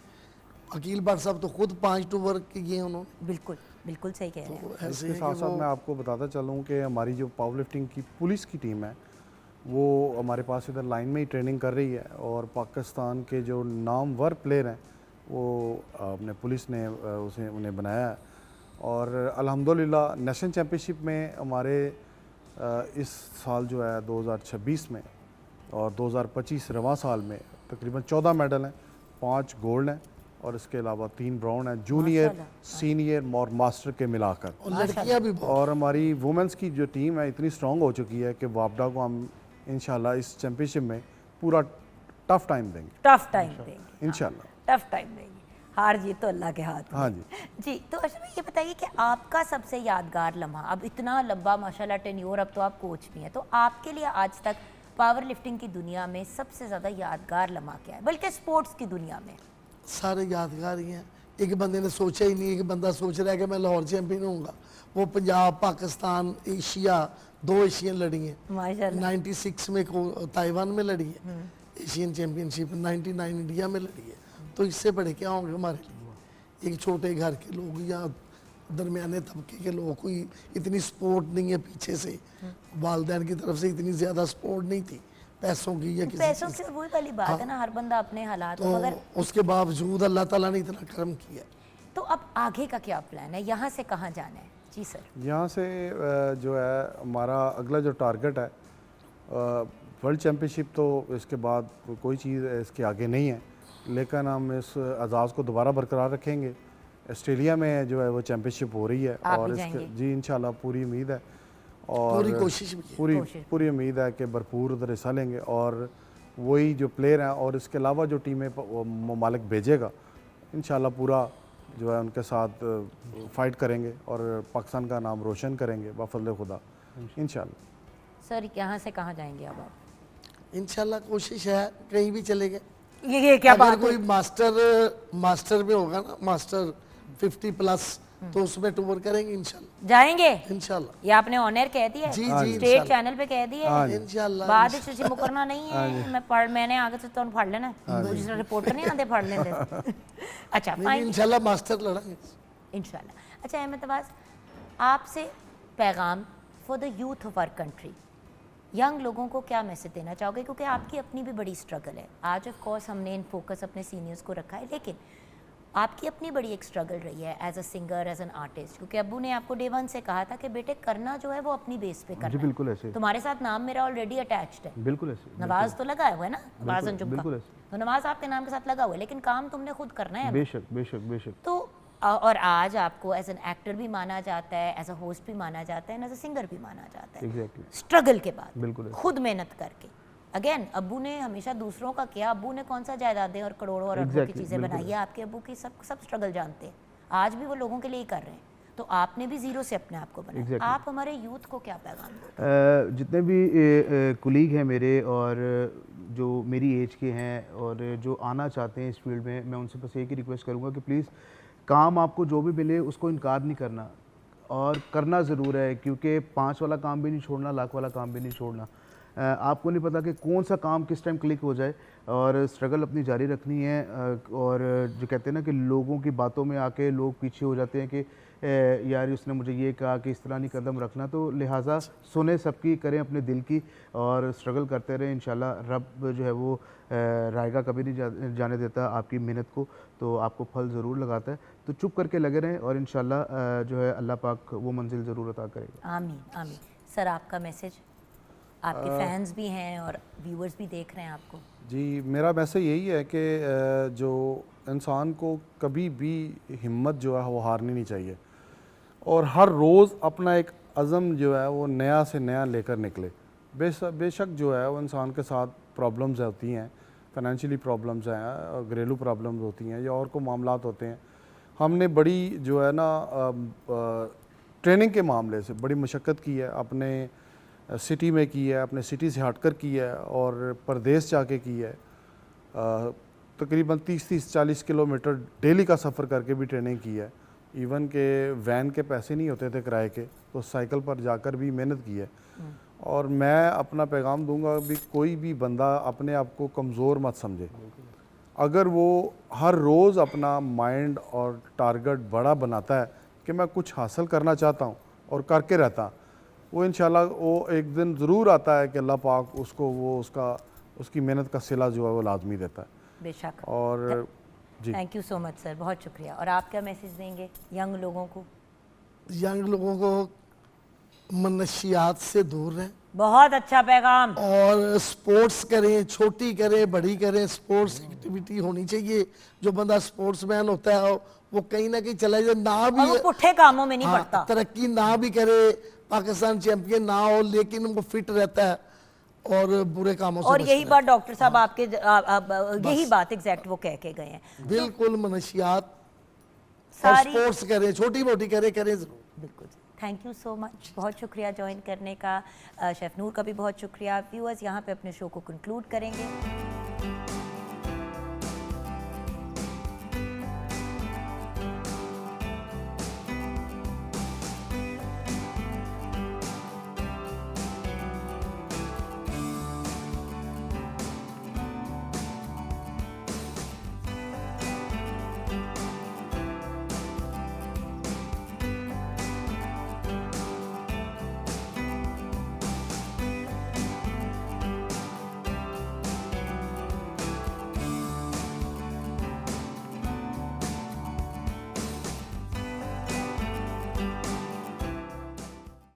अकील भट्ट साहब तो खुद 5 टूर किए हैं उन्होंने। बिल्कुल बिल्कुल सही कह रहे हैं। तो ऐसे इसके है साथ कि साथ वो मैं आपको बताता चलूँ कि हमारी जो पावर लिफ्टिंग की पुलिस की टीम है वो हमारे पास इधर लाइन में ही ट्रेनिंग कर रही है। और पाकिस्तान के जो नामवर प्लेयर हैं वो अपने पुलिस ने उसे उन्हें बनाया है। और अल्हम्दुलिल्लाह नेशनल चैम्पियनशिप में हमारे इस साल जो है 2026 में और 2025 रवां साल में तकरीबन 14 मेडल हैं, 5 गोल्ड हैं और इसके अलावा 3 ब्राउन हैं, जूनियर, माशाल्लाह। सीनियर और मास्टर के मिलाकर। और लड़कियां भी बहुत। और हमारी वुमेंस की जो टीम है इतनी स्ट्रांग हो चुकी है कि वापडा को हम इंशाल्लाह इस चैम्पियनशिप में पूरा टफ टाइम देंगे टफ टाइम देंगे, इंशाल्लाह। टफ टाइम देंगे। हार जीत तो अल्लाह के हाथ में। हाँ जी। जी, तो अच्छा भाई ये बताइए कि आपका सबसे यादगार लम्हा, अब इतना लंबा माशाल्लाह टेन्योर, अब तो आप कोच भी हैं, तो आपके लिए आज तक पावर लिफ्टिंग की दुनिया में सबसे ज़्यादा यादगार लम्हा क्या है, बल्कि स्पोर्ट्स की दुनिया में? सारे यादगार ही हैं। एक बंदे ने सोचा ही नहीं, एक बंदा सोच रहा है कि मैं लाहौर चैंपियन होऊंगा। वो पंजाब, पाकिस्तान, एशिया, 2 एशियन लड़ी हैं। माशाल्लाह। 96 में ताइवान में लड़ी है एशियन चैंपियनशिप, 99 इंडिया में लड़ी है। तो इससे बड़े क्या होंगे हमारे लिए। एक छोटे घर के लोग या दरमियाने तबके के लोग, कोई इतनी सपोर्ट नहीं है पीछे से, वालदैन की तरफ से इतनी ज़्यादा सपोर्ट नहीं थी पैसों की या किसी पैसों चीज़ की वही वाली बात है ना, हर बंदा अपने हालात तो मगर उसके बावजूद अल्लाह ताला ने इतना करम किया। तो अब आगे का क्या प्लान है, यहाँ से कहाँ जाना है? जी सर। यहाँ से जो है हमारा अगला जो टारगेट है वर्ल्ड चैम्पियनशिप तो इसके बाद कोई चीज़ इसके आगे नहीं है, लेकिन हम इस एजाज़ को दोबारा बरकरार रखेंगे। ऑस्ट्रेलिया में जो है वो चैम्पियनशिप हो रही है आप और भी इसके जाएंगे? जी इंशाल्लाह पूरी उम्मीद है और पूरी कोशिश भी की। पूरी उम्मीद है कि भरपूर उधर हिस्सा लेंगे और वही जो प्लेयर हैं और इसके अलावा जो टीमें ममालिक भेजेगा इंशाल्लाह पूरा जो है उनके साथ फाइट करेंगे और पाकिस्तान का नाम रोशन करेंगे बफज़ल खुदा इंशाल्लाह। सर यहाँ से कहाँ जाएंगे अब आप? इंशाल्लाह कोशिश है कहीं भी चले गए। ये क्या अगर बात कोई मास्टर में होगा ना, मास्टर 50+ तो उसमें टूर करेंगे इंशाल्लाह। जाएंगे? इंशाल्लाह ये आपने ऑनर कह दिया है? जी, जी, स्टेट इंशाल्लाह। चैनल पे कह दिया है? इंशाल्लाह बाद से मुकरना नहीं है। मैंने आगे से तो फाड़ लेना है, जिस रिपोर्टर नहीं आते फाड़ लेते। अच्छा फाइन, इंशाल्लाह मास्टर लड़ाएंगे इंशाल्लाह। अच्छा अहमद अब्बास, आपसे पैगाम for the youth of our country, young लोगों को क्या मैसेज देना चाहोगे? क्योंकि आपकी अपनी भी बड़ी स्ट्रगल है। आज ऑफ कोर्स हमने इन फोकस अपने सीनियर्स को रखा है, लेकिन आपकी अपनी बड़ी एक स्ट्रगल रही है as a singer, as an artist, क्योंकि अब्बू ने आपको डे वन से कहा था कि बेटे करना जो है वो अपनी बेस पे करना जी है। बिल्कुल ऐसे, तुम्हारे साथ नाम मेरा ऑलरेडी अटैच्ड है, बिल्कुल ऐसे, नवाज तो लगा हुआ है ना, नवाज अंजुम का, बिल्कुल ऐसे। तो नवाज आपके नाम के साथ लगा हुआ है, लेकिन काम तुमने खुद करना है। बेशक बेशक बेशक। तो और आज आपको एज एन एक्टर भी माना जाता है, एज अ होस्ट भी माना जाता है, एज अ सिंगर भी माना जाता है। एग्जैक्टली, स्ट्रगल के बाद बिल्कुल है। खुद मेहनत करके। अगेन अब्बू ने हमेशा दूसरों का किया, अब्बू ने कौन सा जायदादें और करोड़ों और अरबों की Exactly, चीज़ें बिल्कुल बनाई है, आपके अब्बू की सब स्ट्रगल जानते हैं। आज भी वो लोगों के लिए ही कर रहे हैं, तो आपने भी जीरो से अपने आप को बनाया। Exactly. आप हमारे यूथ को क्या पैगाम दोगे? जितने भी कुलीग हैं मेरे और जो मेरी एज के हैं और जो आना चाहते हैं इस फील्ड में, मैं उनसे बस एक ही रिक्वेस्ट करूँगा कि प्लीज़ काम आपको जो भी मिले उसको इनकार नहीं करना और करना ज़रूर है, क्योंकि 5 वाला काम भी नहीं छोड़ना, लाख वाला काम भी नहीं छोड़ना। आपको नहीं पता कि कौन सा काम किस टाइम क्लिक हो जाए और स्ट्रगल अपनी जारी रखनी है। और जो कहते हैं ना कि लोगों की बातों में आके लोग पीछे हो जाते हैं कि यार उसने मुझे ये कहा कि इस तरह नहीं कदम रखना, तो लिहाजा सुने सबकी, करें अपने दिल की और स्ट्रगल करते रहें। इंशाल्लाह रब जो है वो रायगा कभी नहीं जाने देता आपकी मेहनत को, तो आपको फल ज़रूर लगाता है। तो चुप करके लगे रहें और इंशाल्लाह जो है अल्लाह पाक वो मंजिल ज़रूर अता करेगा। आमीन आमीन। सर आपका मैसेज, आपके फैंस भी हैं और व्यूअर्स भी देख रहे हैं आपको। जी मेरा मैसेज यही है कि जो इंसान को कभी भी हिम्मत जो है वो हारनी नहीं चाहिए और हर रोज़ अपना एक अज़म जो है वो नया से नया लेकर निकले। बेशक जो है वो इंसान के साथ प्रॉब्लम्स होती हैं, फाइनेंशियली प्रॉब्लम्स हैं, घरेलू प्रॉब्लम्स होती हैं या और को मामलात होते हैं। हमने बड़ी जो है ना ट्रेनिंग के मामले से बड़ी मशक्क़त की है, अपने सिटी में की है, अपने सिटी से हटकर की है और परदेश जाके की है। तकरीबन 30-40 किलोमीटर डेली का सफ़र करके भी ट्रेनिंग की है। इवन के वैन के पैसे नहीं होते थे किराए के, तो साइकिल पर जाकर भी मेहनत की है। और मैं अपना पैगाम दूंगा भी कोई भी बंदा अपने आप को कमज़ोर मत समझे। अगर वो हर रोज़ अपना माइंड और टारगेट बड़ा बनाता है कि मैं कुछ हासिल करना चाहता हूँ और करके रहता, वो इंशाल्लाह वो एक दिन ज़रूर आता है कि अल्लाह पाक उसको वो उसकी मेहनत का सिला जो है वो लाजमी देता है। बेशक। और जी thank you so much sir, बहुत शुक्रिया। और आप क्या मैसेज देंगे यंग लोगों को? यंग लोगों को मनशियात से दूर रहें बहुत अच्छा पैगाम। और स्पोर्ट्स करें, छोटी करें बड़ी करें, स्पोर्ट्स एक्टिविटी होनी चाहिए। जो बंदा स्पोर्ट्समैन होता है वो कहीं ना कहीं चला जाए, ना और भी वो पुट्ठे कामों में नहीं हाँ, पड़ता। तरक्की ना भी करे, पाकिस्तान चैंपियन ना हो, लेकिन वो फिट रहता है और बुरे कामों से और बचता यही है। बात डॉक्टर साहब आपके यही बात एग्जैक्ट वो कह के गए हैं। बिल्कुल मनशियात और सारी स्पोर्ट्स करें, छोटी मोटी करें जरूर। बिल्कुल। थैंक यू सो मच, बहुत शुक्रिया ज्वाइन करने का। शेफ नूर का भी बहुत शुक्रिया। व्यूअर्स यहाँ पे अपने शो को कंक्लूड करेंगे।